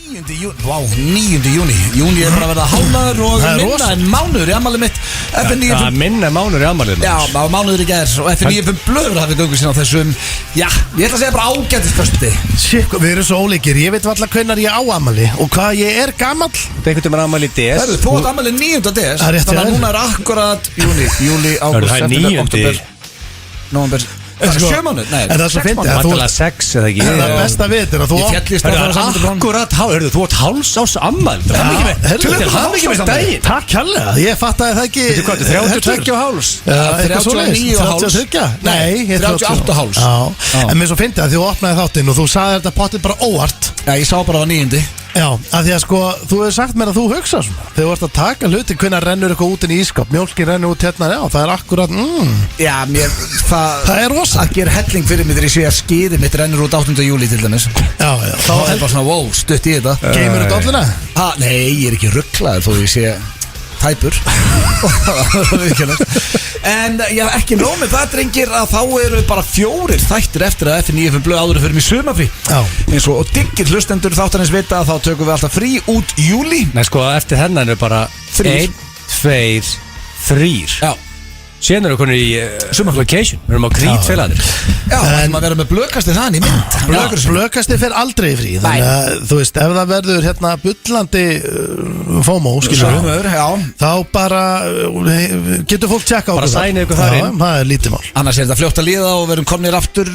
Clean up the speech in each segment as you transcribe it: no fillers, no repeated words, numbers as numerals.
9. júni Júni bara að verða hálfnaður og minna en mánuður í ammálið mitt minna en mánuður í ammálið Já, mánuður í gær og F95 blöður hafið göngu sín á þessum Já, ég ætla að segja bara ágættisfösti Shit, við erum svo ólíkir, ég veit alltaf hvenær ég á ammali og hvað ég er gamall. Það einhvern veginn ammali DS Þú átt ammálið 9. DS Það er rétt, Þannig að núna er akkurat júli, ágúst, september, oktober Nóvember Það er 7 mánuð? Nei, það er svo fyndið Það er 6 eða ekki Það er besta við þetta Ég fjallist á það saman til brón Akkurat, þú átt háls ás ammæl Það er mikið með daginn Takk kærlega, ég fattaði það ekki. Þú hvað, 32 og háls? 39 og háls 33? Nei, 38 og háls En mér svo fyndið að þú opnaði þáttinn og þú sagði þetta pottið bara óvart. Já, ég sá bara á 9. Já, af því að sko, þú hefur sagt mér að þú hugsa svona þegar þú ert að taka hluti, hvenær rennur eitthvað út inn í ískap, mjólkin rennur út hérna, já, það er akkurat, Já, mér, það er rosa. Það ger helling fyrir mig þegar ég sé að skýði mitt rennur út 8. júli til dæmis Já, Þá er bara svona, wow, stutt í þetta Geymur þú dolluna? Nei, ég er ekki rugglaður þó ég sé tæpur En já, ekki nóg með það drengir að þá eru bara 4 þættir eftir að F95 blöð áður fyrir mig sumafrí eins og diggir hlustendur þáttarins vita að þá tökum við alltaf frí út júli Nei sko, eftir hennan er bara 1, 2, 3 Já Síðan eru konur í vacation Við erum á krítfélagarnir Já, það er að vera með blökasti þann í mynd Blökasti fer aldrei í frí. Þannig að, þú veist, ef það verður hérna bullandi FOMO, þá bara getur fólk tjekka á bara sæna ykkur þar inn. Það er lítið mál. Annars er þetta fljótt að líða og við erum komnir aftur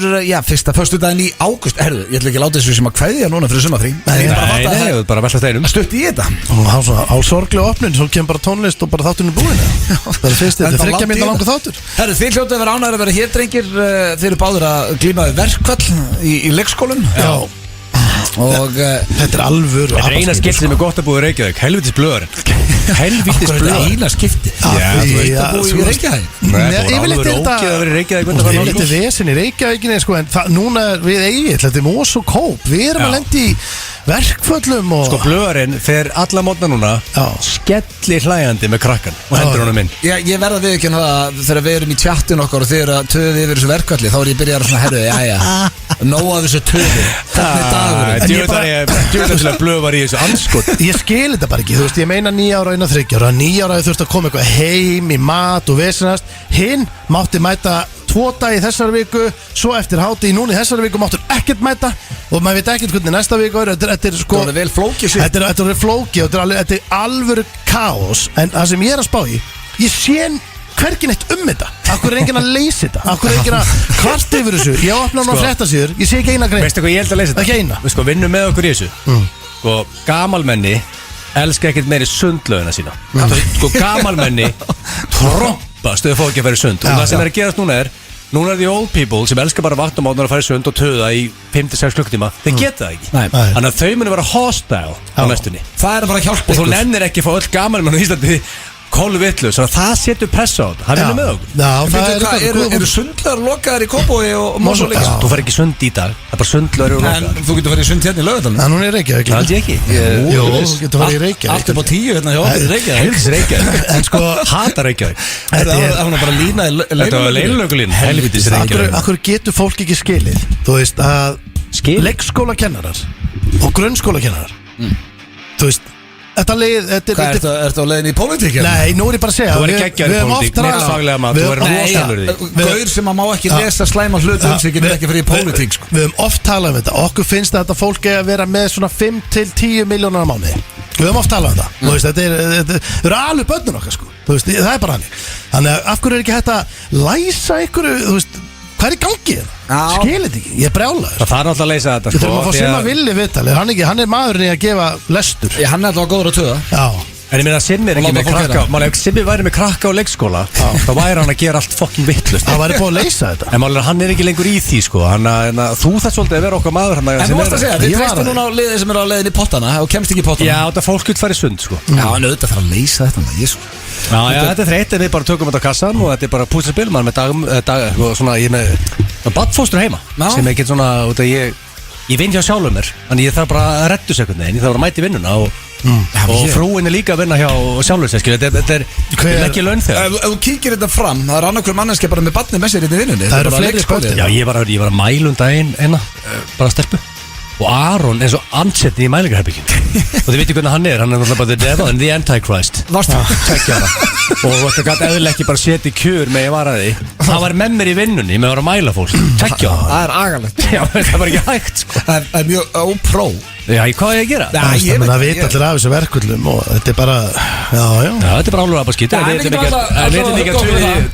fyrsta föstudaginn í ágúst Herðu, ég ætla ekki að láta þessu sem að kveðja núna fyrir sumafrí Nei, bara velta steinum Stutt í þetta Og það er svona á sorglega opnin, svo kemur bara tónlist og bara þátturinn er búinn. Það er fyrst, þetta er 3 mínútna langur þáttur. Herru, þið hljótið að vera ánægðir að vera hér drengir Þið eru báður að glíma við verkfall í leikskólum Já. Og þetta er alvöru. Þetta er eina skipt sem er gott að búa í Reykjavík Helvitis blöðurinn Helvitis blöðurinn eina skipti Já, þú veist að búa í Reykjavík Yfirleitt er þetta að vera í Reykjavík Yfirleitt er vesen í Reykjavíkinni sko, en núna er við eigið, þetta er mós og kóp. Við erum að lendi í verkföllum og Sko blöðurinn fer alla mótna núna skelli hlæjandi með krakkan og hendur honum inn Ég verða við ekki að þegar við erum í tjattun okkar og þið eru að töði yfir þessu verkfalli þá er ég byrjað að svona herðu, jæja nóg af þessu töði, þetta er dagur Djúðlega blöð var í þessu anskot Ég skil þetta bara ekki, þú veist, ég meina 9 ára innan 3 ára 9 ára þurfti að koma eitthvað heim í mat og vesenast Hinn mátti mæta 2 daga í þessari viku, svo eftir háti í núna í þessari viku máttur ekkert mæta og maður veit ekkert hvernig næsta viku er. Þetta er sko, það er vel flókið Þetta er flókið og þetta er alvöru kaos. En það sem ég er að spá í, ég sé hvergi neitt þetta. Akkur er enginn að leysa þetta. Akkur er enginn að kvart yfir þessu. Ég opna hann á fréttasíður, ég sé ekki eina grein. Veistu hvað ég held að leysa þetta? Ekki eina. Við sko vinnum með okkur í þessu Sko gamalmenni elska ekkert meiri sundlaugina sína Sko gamalmenni trompa stöðu fólki að fara í sund Og það sem er að gerast núna er the old people sem elskar bara vatn og mátnar að fara í sund og töða í 5-6 klukkutíma Þeir geta það ekki Þannig að þau munu vera hostile á næstunni Það er að fara að hjálpa Og þú nennir ekki að fá öll gamalmenn á Íslandi kolvitlu, svo það setur pressa á þetta Það vinnur með okkur Eru sundlar lokaðar í Kópavogi og Mosó líka? Þú fer ekki sund í dag, það er bara sundlar En þú getur farið í sund hérna í Laugardalnum En hún er Reykjavík Það held ég ekki Jú, þú getur farið í Reykjavík Allt upp á 10 hérna hjá okkur í Reykjavík Helvis Reykjavík En sko, hata Reykjavík Það var bara lína í Þetta var leilulögulín, helvitis Reykjavík akkur getur fólk ekki skilið Þú veist að leikskólakennarar og grunnskólakennarar Þú veist Þetta leið Hvað ertu á leiðin í pólitík? Nei, nú er ég bara að segja Þú er ekki ekki í pólitík Neittfaglega maður, þú er rosalur í Gaur sem að má ekki lesa slæma hlutu sem getur ekki fyrir í pólitík Við höfum oft talað um þetta Okkur finnst þetta fólk að vera með svona 5-10 milljónar á mánuði Við höfum oft talað um þetta Þú veist, þetta eru alveg börnur okkar sko Þú veist, það er bara hann Þannig að af hverju er ekki hægt að læsa ykkur Þú veist, hvað er í gangi? Skilir þetta ekki, ég er brjálaður Það þarf náttúrulega að leysa þetta Við þurfum að fá Simma Villi viðtalið Hann er maðurinn í að gefa lestur Hann er alltaf góður að töða Já En ég meina að Simmi er ekki með krakka Málega ef Simmi væri með krakka á leikskóla þá væri hann að gera allt fucking vittlust Það væri búið að leysa þetta En málega hann er ekki lengur í því sko Þú þarf svolítið að vera okkar maður En þú varst að segja, þið treystu núna á liðið sem er á leiðin í pottana og kemst ekki í pottana Já, þetta fólk vil fara í sund sko Já, en auðvitað þarf að leysa þetta Já, þetta er þreytt en við bara tökum þetta á kassan og þetta er bara púsarspil maður með dag svona ég með badfóstur heima sem er ekki svona ég vinn hjá sjálfum mér þannig ég þarf bara að reddu sig einhvern veginn ég þarf að mæta í vinnuna og frúin er líka að vinna hjá sjálfur sér þetta er ekki laun þegar Ef þú kíkir þetta fram það er annarkur manneskja bara með barni með sér í vinnunni Það eru fleiri spöldir Já, ég var að mæla daginn bara stelpu og Aron er svo ansetti í mælingarherbyggin og þið veitir hvernig hann er náttúrulega bara the devil and the antichrist Varstu? Tveggjara og þetta gæti eðlilega ekki bara setja í kjör með ég var að því hann var með mér í vinnunni með að vera að mæla fólk tveggjara Það er agalegt Já, það var ekki hægt sko Það er mjög ópró Já, hvað er ég að gera? Það vita allir af þessu verkullum og þetta er bara, já Þetta er bara álur að bara skýta Við veitum ekki að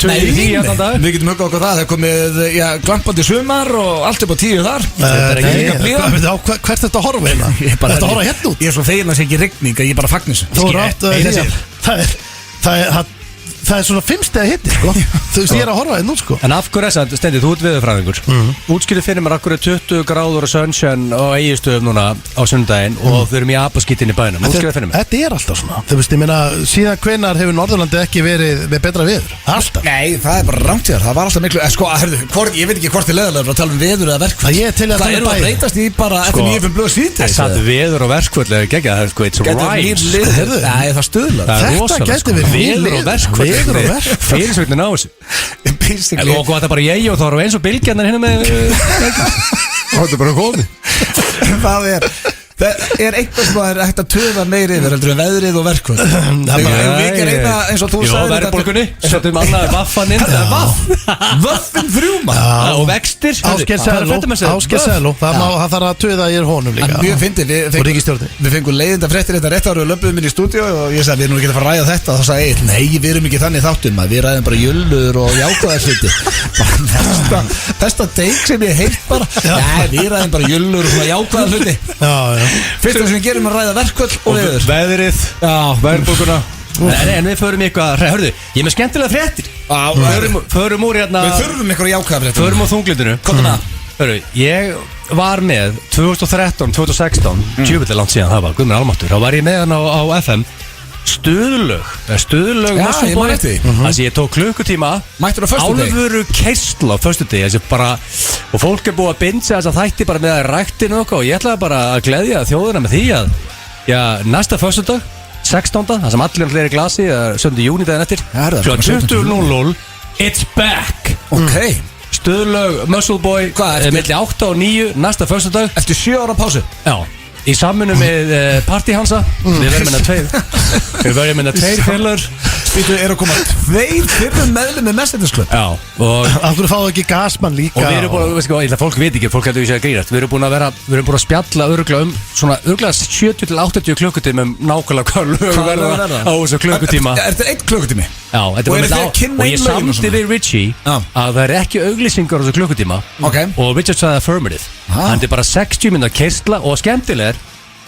tuði í því allan dag Við getum auðvitað okkur það er komið glampandi sumar og allt upp á 10 þar Þetta er ekki líka blíðan Hvert er þetta að horfa hérna? Þetta að horfa hérna út? Ég er svo fegin að það sé ekki rigning að ég bara fagnis Þú rátt Það er svona 5 stiga hitti sko. Þú veist ég er að horfa hérna út sko. En af hverju er það, Steindi, þú ert veðurfræðingur Útskýrðu fyrir mér af hverju 20 gráður og sunshine á Egilsstöðum núna á sunnudaginn og þau erum í apaskítinn í bænum Útskýrðu fyrir mér Þetta er alltaf svona Þú veist, ég meina, síðan hvenær hefur Norðurlandi ekki verið með betra veður? Alltaf Nei, það er bara rangt hér, það var alltaf miklu sko, ég veit ekki hvort er leiðilegur að tala um veður eða verkfall Ég er til að Það eru að breytast í bara eftir 9 blöð síðdeis Það er veður og verkfall eða gegja, það er sko, it's rhymes Nei, það stuðlar Þetta gæti verið veður og verkfall Fyrirsögnin á þessu Og hvað það bara ég og þá erum við eins og bylgjarnar hérna með Það er bara komið Það er eitthvað sem er hægt að töða meiri yfir heldur en veðrið og verkvöld Við ekki reyna eins og þú sagði Jó, verðbólgunni Settum annað vaffan inn Vaffin þrjúma Og vextir Ásgeir Sæló Það þarf að töða í honum líka Mjög fyndið Við fengum leiðinda fréttir þetta rétt ára og löpum inn í stúdíu og ég sagði við erum ekki að fara að ræða þetta og þá sagði ég nei við erum ekki þannig þáttum við ræðum bara jöllur og jákvæðarsviti Besta deg sem ég heilt bara við ræðum bara jöllur og jákvæðarsviti Fyrst sem við gerum að ræða verkvöld og veður Veðrið, verðbólguna En við förum eitthvað, hörðu, ég er með skemmtilega fréttir Förum úr hérna Við þurfum eitthvað jákvæða fréttir Förum úr þunglindinu Hörru, ég var með 2013, 2016 Djúvillig langt síðan það var, guðmur almáttur Þá var ég með hann á FM Stuðlög ég man eftir því. Þannig ég tók klukkutíma Mættur á föstudegi? Álfuru keistla á föstudegi Og fólk er búið að bindja þess að þætti bara með að ræktinu og ég ætlaði bara að gleðja þjóðuna með því að næsta föstudag 16. Það sem allir er í glasi 7. júni daginn eftir Kl. 20.00 It's back Stuðlög, Muscle Boy Milli 8 og 9 næsta föstudag Eftir 7 ára pásu Já Í samvinnu með Party Hansa Við verðum hérna 2 félur Þú eru að koma 2 fyrir meðlum með Messendisklub Já og Af hverju fáðu ekki gasmann líka Og við erum búin að, ég ætla fólk veit ekki, fólk heldur við sér að grínast Við erum búin að spjalla örgulega svona örgulega 70-80 klukkutíma nákvæmlega hvað lög verða á þessu klukkutíma Er þetta 1 klukkutími? Já, þetta var og ég samti við Richie að það er ekki auglýsingar á þessu klukkutíma og Richard sagði affirmative Þannig er bara 60 minna keistla og skemmtilegar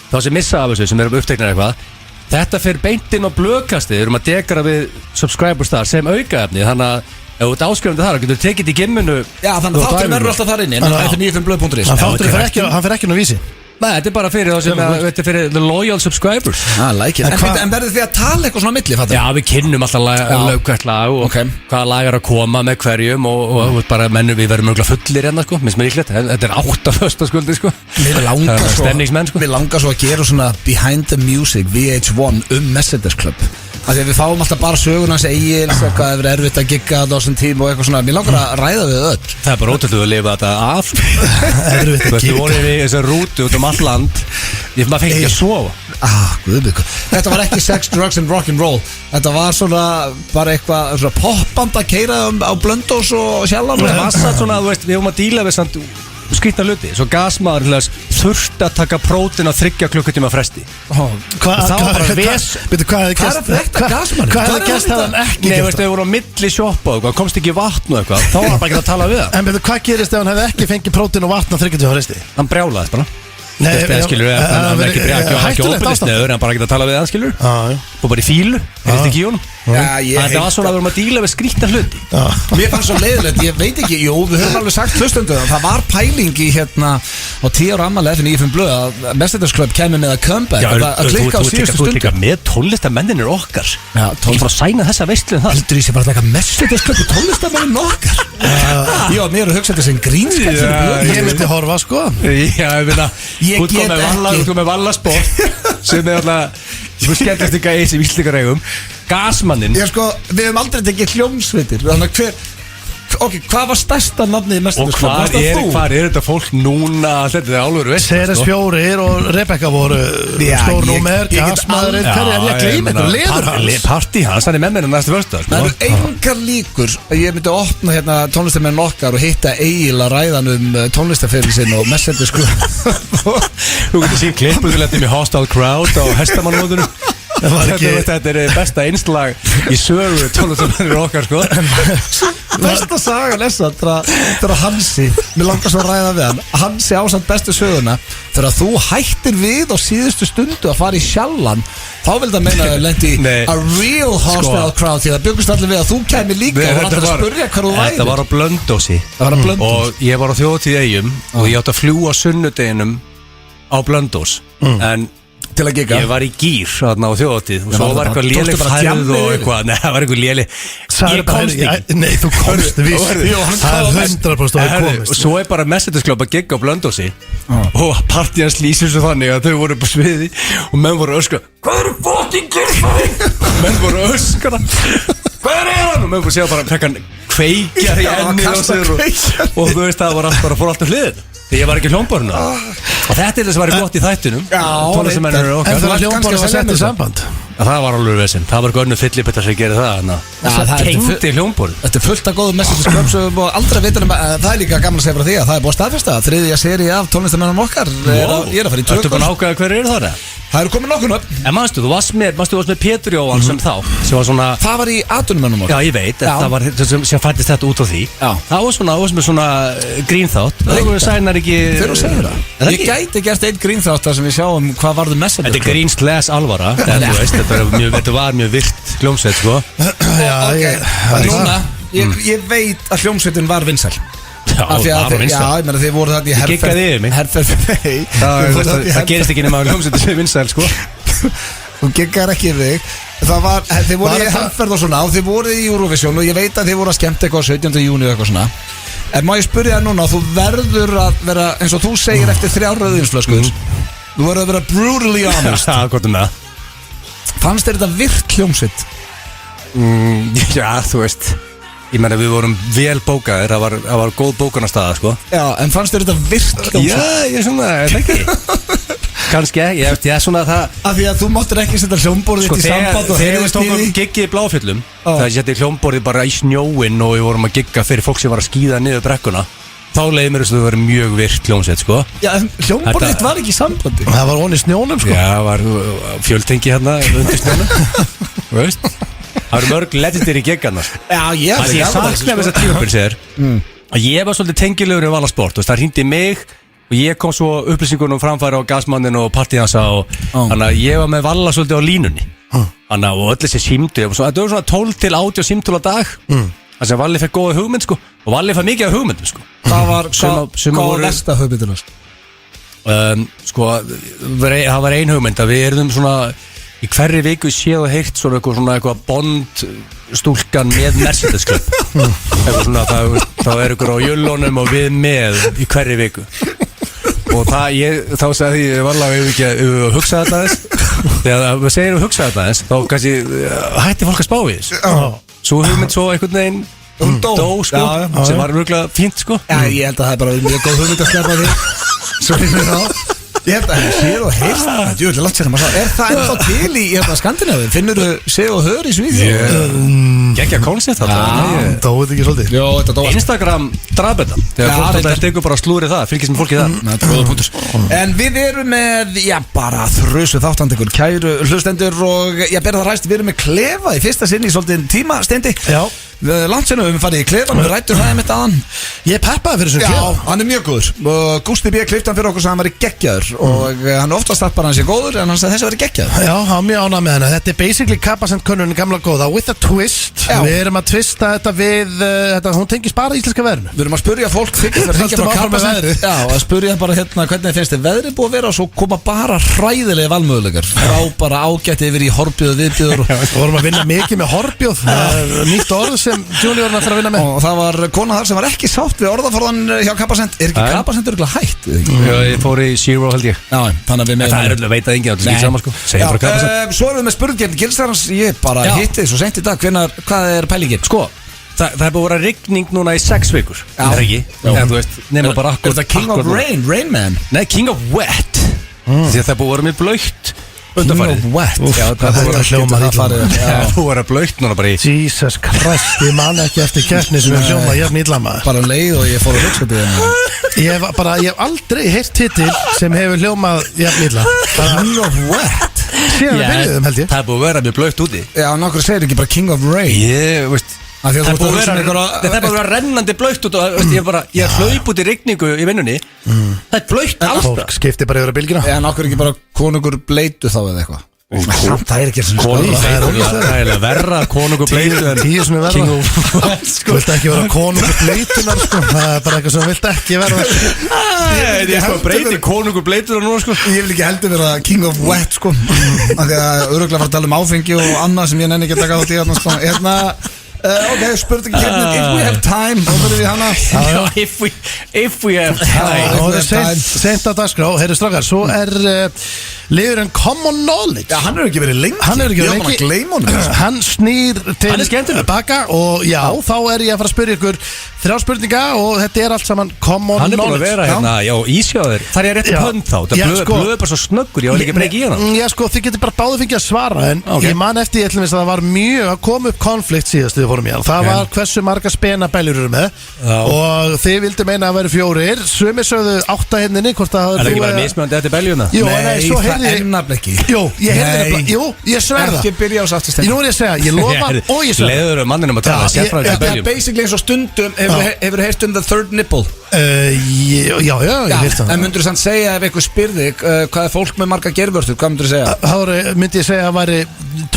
þá sem missa af þessu sem eru uppteknar eitthvað Þetta fyrir beintinn á blöðkasti Við erum að dekara við subscribers þar sem aukaefni Þannig að ef þú ert áskrifandi þar þá getur tekið í gimminu Já, þannig að þátturinn verður alltaf þar inni En það er 95blöð.is Hann fer ekki nú vísi Nei, þetta er bara fyrir það sem þetta er fyrir the loyal subscribers like En verður þið að tala eitthvað svona milli, fattar? Já, við kynnum alltaf hvert lag og hvaða lag er að koma með hverjum og bara mennum við verðum mjög fullir hérna, sko, minnst mér líklegt Þetta er 8 föstaskuldi, sko Við langar svo að gera svona Behind the Music, VH1 Messenders Club Þegar við fáum alltaf bara söguna hans eigin hvað hefur verið erfitt að gigga á þessum tíma og eitthvað svona Mér langar að ræða við öll Það er bara ótrúlega að lifa þetta af Erfitt að gigga Þú voru í þessar rútu út all land Maður fengi ekki að sofa Þetta var ekki sex, drugs and rock'n'roll Þetta var svona bara eitthvað svona poppand að keira á Blöndós og Sjallan Það var satt svona, þú veist, við höfum að díla við samt skrýtna hluti, svo gasmaður þurfti að taka prótin á 3 klukkutíma fresti Hvað er gæst það hann ekki Nei, veistu, við vorum á milli sjoppa og komst ekki vatn og eitthvað þá var hann bara ekki að tala við það En betur, hvað gerist ef hann hefði ekki fengið prótin og vatn á 3 klukkutíma fresti? Hann brjálaðist bara hann ekki óbyrðist neður, hann bara ekki að tala við það, skilur og bara í fílu, heyrðist ekki í honum það var svona að við vorum að díla við skrýtna hluti Mér fannst svo leiðilegt, ég veit ekki jú, við höfum alveg sagt hlustundu það var pæling í hérna á 10 ára afmæli F95 blöð að Messenders Club kemur með að comeback að klikka á síðustu stundu Þú ert líka með tónlistamennir okkar Ég fór að sæna þessa veistlu en það Heldur ég sé bara að taka Messenders Club og tónlistamennir okkar Já, mér er að hugsa þetta sem grínskætt Ég myndi horfa, sko Þú kom með vallasport sem er alltaf þú skemmtast ekki að eisi vísleikaregum Gasmannin Ég sko, við hefum aldrei tekið hljómsveitir þannig að Ok, hvað var stærsta nafnið í Og Mercedes Club? hvar Varst það þú? er þetta fólk núna? Þetta er álur veist Ceres 4 og Rebecca voru Já, stór ég númer, get gasmaðurinn, hverju er ég að gleyma ykkur, leður hans Partí hans, hann er með mér næstu vörstu Það eru engar líkur að ég myndi opna hérna tónlistarmenn okkar og hitta Egil að ræðan tónlistarferil sinn og Mercedes Club Þú getur síðan klippuð til þetta með Hostile Crowd á hestamannmóðunum Þetta er besta einslag í sögu tónlistarmennir okkar sko Besta saga lesa þegar Hansi, mér langar svo að ræða við hann Hansi ásamt bestu söguna þegar þú hættir við á síðustu stundu að fara í Sjallan þá vil það meina að lendi a real hostile crowd því það byggust allir við að þú kæmi líka og allir að spurja hvað þú væri Þetta var á Blönduósi og ég var á Þjóðhátíð í Eyjum og ég átti að fljúga sunnudeginum á Blönduós en til að gigga ég var í gýr þarna á Þjóðhátíð og svo var eitthvað léleg færð og eitthvað nei, það var eitthvað léleg ég komst ekki Nei, þú komst víst Það er 100% að þú komist og svo er bara Mercedes Club að gigga á Blönduósi og partíans lýsir svo þannig að þau voru upp á sviði og menn voru öskra hvað eru fucking gerð menn voru öskra hvað er hann og menn voru sér bara frekkan kveikjar í enni og þú veist það var allt bara fór allt um hliðin því ég var ekki hljómborðinu og þetta er þess að vera gott í þættunum tónlistarmennir eru okkar En það var hljómborð að setja í samband það var alveg vesinn, það var gönnu fyllipettar sem gerir það það tengdi hljómborð Þetta er fullt af góðum Mercedes Club og aldrei veitur það er líka gaman að segja frá því að það er búið að staðfesta þriðja seri af tónlistarmennum okkar ég er að fara í Ertu búin að ákveða hverju eru það? Það eru komin nokkur upp En manstu, þú varst með Pétur Jóhann sem þá sem var svona Það var í atvinnumennum okkar Já, ég veit, það var sem fættist þetta út á því Það var með svona grínþátt Það sænar ekki Þegar þú segir það Ég gæti gert einn grínþátt sem við sjáum hvað varðu Mercedes Þetta er grín/alvara Þetta var mjög virt hljómsveit sko Núna, ég veit að hljómsveitin var vinsæl Já, ég meina þið voru þarna í herferð Giggaði yfir mig Það gerist ekki nema að hljómsveitin sé vinsæl sko Þú giggar ekki yfir þig Þið voru í herferð og svona og þið voru í Eurovision og ég veit að þið voru að skemmta eitthvað 17. júni og eitthvað svona En má ég spyrja það núna, þú verður að vera eins og þú segir eftir 3 rauðvínsflöskur Þú verður að vera brutally honest Hvort það Fannst þér þetta virt hljómsveit? Já, þú veist Ég meina við vorum vel bókaðir Það var góð bókunarstaða sko Já, en fannst þér þetta virt hljómsveit? Já, ég er svona, ég veit ekki Kanski, ég er svona það Af því að þú máttir ekki setja hljómborðið Sko í samband og þegar við heyrðist í stóðum því giggið í Bláfjöllum Það setti hljómborðið bara í snjóinn og við vorum að gigga fyrir fólk sem var að skíða niður brekkuna Þá leiði mér þess að það var mjög virt hljómsveit sko Já, en hljómborðið þitt var ekki í sambandi Það var von í snjónum sko Já, það var fjöldtengi hérna undir snjónum Þú veist Það eru mörg legendir í giggarna Já, ég sakna þess að tímabili sér að ég var svolítið tengilegur í Valasport það hringdi mig og ég kom svo upplýsingunum framfæri á gasmannin og partíhansa og þannig að ég var með Vala svolítið á línunni þannig að öll þessi símtu þetta var svona 12 til 80 símtul á dag þannig að Valli fekk góða hugmynd sko og Valli fekk mikið af hugmyndum sko Hvað var næsta hugmyndina? Sko, það var ein hugmynd að við erum svona í hverri viku séð og heyrt svona eitthvað Bond stúlkan með Mercedes Club eitthvað svona þá er ykkur á jöllunum og við með í hverri viku og þá sagði ég varlega við ekki að hugsa þetta aðeins þegar við segjum að hugsa þetta aðeins þá kannski hætti fólk að spá í þess svo hugmynd svo einhvern veginn dó sko sem var mjög fínt sko Já, ég held að það er bara mjög góð hugmynd að sleppa því Svo ég með þá Ég held að það séð og heyrst það er langt sér að maður sá Er það ennþá til í Skandinavíu? Finnur þú séð og hör í Svíþjóð? Gekkja koncept Dóið ekki svolítið Jó, þetta dóið Instagram draf þetta Þegar fólk þetta tekur bara slúri það Fylgist með fólki það En við erum með, bara þrjusu þáttandekur Kæru hlustendur og ég ber það ræst Við erum með klefa í fyrsta sinni í svolítið tíma steindi Já Langt senna við farið í klefan Við rættum það einmitt aðan Ég er peppaði fyrir þessu klefa Já, hann er mjög góður og Gústi B. klifti hann fyrir okkur sem hann var í geggjaður og hann oftast þarf bara hann sé góður en hann sagði þessi var í geggjaður Já, hann mjög ánað með hana Þetta er basically Kapasend-könnunin gamla góða with a twist Já. Við erum að twista þetta við hún tengis bara íslenska veðrinu Við erum að spurja fólk þykir það hringja frá Kapasend Já, að spurja bara hérna hvernig finnst þið veðrið búið að vera og svo koma bara hræðilega valmöguleikar frá bara ágætt yfir í horbjóð viðbjóður Við vorum að vinna mikið með horbjóð nýtt orð sem Junior ætlar að vinna með og það var kona þar sem var ekki sátt við orðaforðan hjá Kapasend Er ekki Kapasend örugglega hætt? Já, ég fór í Zero held ég Já, þannig að við með Það er öll að veita enginn, það er skil saman sko Segjum bara Kapasend Svo erum við með spurningin Gilsarans, ég bara hitti svo sent í dag hvað er pælingin? Sko, það er búið að vera rigning núna í 6 vikur. Það er ekki. En þú veist, nema bara Er það King of Rain, Rain Man? Nei, King of Wet. Því að það er búið að vera mjög blöytt. King of Wet? Já, það er búið að hljómað illa. Það er búið að vera blöytt núna bara í. Jesus Christ, ég man ekki eftir keppni sem er hljóma jafn illa maður. Bara leið og ég fór að hugsa þetta. Ég hef aldrei heyrt titil sem hefur hljómað jafn illa. King of Wet? Síðan við byrjuðum held ég. Það er búið að vera mjög blöytt úti. Já, nokkur segir ekki bara King of Rain. Ég, veist Það er búið að vera rennandi blöytt út og ég hlaup út í rigningu í vinnunni. Það er blöytt alltaf. Fólk skipti bara yfir að bylgina. Já, nokkur ekki bara konungur bleitu þá eða eitthvað. Það er ekki Það er verra konungur bleitu en 10 sem er verra. King of Wet Þú vilt ekki vera konungur bleitunar sko. Það er bara eitthvað sem þú vilt ekki vera. Ég er sko að breyti konungur bleitur núna sko. Ég vil ekki heldur vera King of Wet sko. Af því að örugglega fara að tala um áfengi og annað sem ég nenni ekki að taka þátt í hérna sko. Ok, spurningi hérna. If we have time, þá verðum við hana. If we have time. Það er sent á dagskrá. Heyrðu strákar, svo liðurinn Common Knowledge. Já, hann hefur ekki verið lengi. Ég var bara að gleyma honum. Hann snýr Hann er skemmtilegur. til baka og já, þá er ég að fara að spyrja ykkur 3 spurninga og þetta er allt saman Common Hann er búin að Knowledge. vera hérna, já, ísjáður. Það er rétt Já. hönd þá. Já, Það sko. blöður bara svo snöggur, ég var ekki breyki í hana. Já, sko, þið getur bara báðu fengið að svara en ég man eftir ég ætlum að það var mjög að koma upp konflikt síðast við fórum í hann. Það var hversu marga spena beljur eru með og þið vildi meina að vera 4. Sumir sögðu 8 henninni hvort að Er það ekki bara mismunandi eftir beljuna? Jú, Nei, svo það heyrði er nafnilega ekki. Jú, ég heyrði Nei. nefnilega. Jú, ég sverða. Ekki byrja á sáttistein. Nú er ég að segja, ég lofa og ég sverða. Leður manninum að tala Já, sérfræðing ég- í Það er beljum. basically eins og stundum Hefur heyrt um the third nipple. Já, ég veist það. En myndur þú samt segja ef eitthvað spyrði hvað er fólk með marga gervörtur, hvað myndur þú segja? Þá myndi ég segja að það væri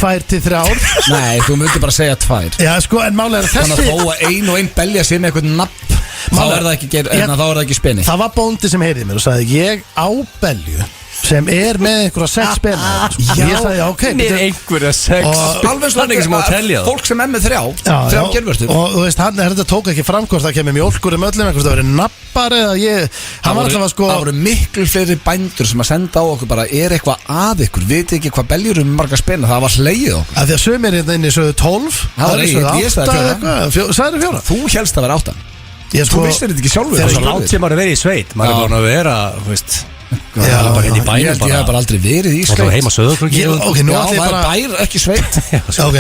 2 til 3 ár. Nei, þú myndir bara segja 2. Já, sko, en málega er Þannig að þessi. þó að ein og ein belja sé með eitthvað nafn þá Málega- er það ekki, þá er það ekki spenni. Það var bóndi sem heyrði mér og sagði ég á belju sem er með einhverja 6 spenna. Ég sagði, ok. Með einhverja sex. Og- Alveg Það er ekki sem á að telja það. fólk sem er með 3 gervörtur. Og þú veist, þetta tók ekki fram hvort það kemur mjólkur öllum, hvort það verið nappar eða ég. Hann var alltaf að sko. Það voru miklu fleiri bændur sem að senda á okkur bara er eitthvað að ykkur, viti ekki hvað beljur um marga spenna, það var hlegið okkur. Að því að sömur hérna inni sögðu 12. Það var ég sagði 4. Sagði 4. Þú helst að vera 8. Ég Þú vissir þetta ekki sjálfur. Það er svo látt sem maður er verið í sveit. Maður er búin að vera, þú veist, Já, bara hérna í Ég bænum held ég hef bara aldrei verið í Það var sveit. heima söðukröki. Ok, nú Já, ætlum ég það er bara. bær, ekki sveit. Ok.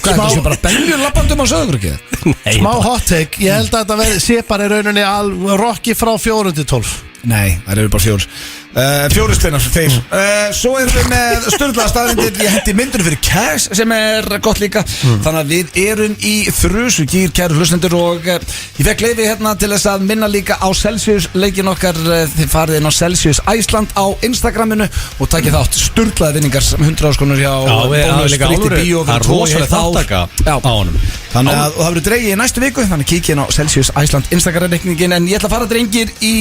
Hvað er það sem bara beljur lappandum á söðugröki? Smá hot take. Ég held að þetta sé bara í rauninni rocki frá 4 til 12. Nei, það eru bara 4. 4 spennar þeir. Svo erum við með sturlaða staðindir. Ég hendi myndur fyrir Cash sem er gott líka. Þannig að við erum í þrusugýr, kæru hlustendur, og ég fekk leyfi hérna til þess að minna líka á Celsius leikin okkar. Þið farið inn á Celsius Æsland á Instagraminu og takið þátt sturlaða vinningar 100 áskonur hjá Bónus, Fritti Bíó. Það er rosalega þáttaka á honum. Þannig að það verður dreigið í næstu viku. Þannig kíkja inn á Celsius Æsland Instagram-reikningin. En ég ætla að fara drengir í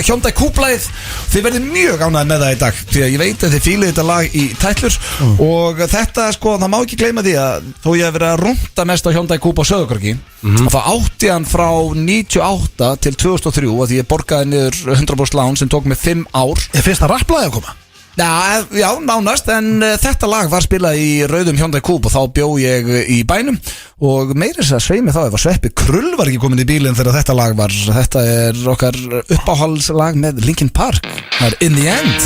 Hyundai Coupe-lagið. Þið verður mjög ánægð með það í dag því að ég veit að þið fílið þetta lag í tætlur og þetta sko, það má ekki gleyma því að þó ég hef verið að rúnda mest á Hyundai Coupe á Söðukröki og það átti hann frá 98 til 2003 og því ég borgaði niður 100% lán sem tók mig 5 ár. Ég finnst það rapplaði að koma. Já, nánast, en þetta lag var spilað í rauðum Hyundai Coupe og þá bjó ég í bænum og meira þess að sveimi þá ef að Sveppi Krull var ekki komin í bílinn þegar þetta lag var. Þetta er okkar uppáhaldslag með Linkin Park. Það er In The End.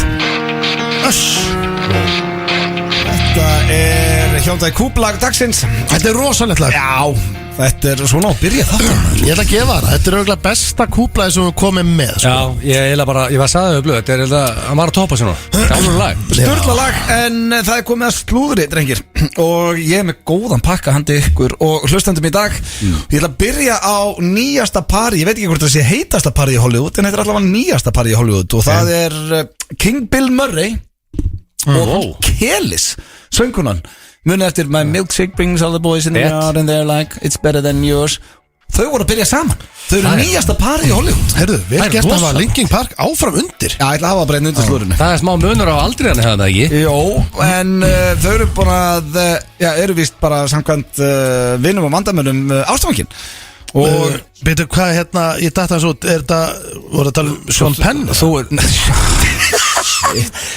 Þetta er Hyundai Coupe lag dagsins. Þetta er rosalegt lag. Já, þetta er svona á byrja þáttan. Ég ætla að gefa það. Þetta er auðvitað besta kúplaði sem við komum með sko. Já, ég var að sagði þau blöð. Þetta er eitthvað, hann var að toppa sér nú. Gálur lag. Sturla lag, en það er komið að slúðri, drengir. Og ég er með góðan pakka handi ykkur og hlustandum í dag. Ég ætla að byrja á nýjasta pari. Ég veit ekki hvort það sé heitasta pari í Hollywood, en þetta er allavega nýjasta pari í Hollywood. Og það er King Bill Murray og Kelis, söngkunan. Munið eftir My milkshake brings all the boys in the yard and they're like it's better than yours. Þau voru að byrja saman. Þau eru nýjasta parið í Hollywood. Heyrðu, vel Það er gert að hafa rosalegt. Linkin Park áfram undir. Já, ég ætla að hafa bara einn undir slúrinu. Það er smá munur á aldrei hann hefði það ekki. Jó, en þau eru búin að eru víst bara samkvæmt vinnum og vandamönnum ástfangin. Og Beitur, hvað hérna, ég datt hans út. Er þetta, voru að tala um Sean Penn? Þú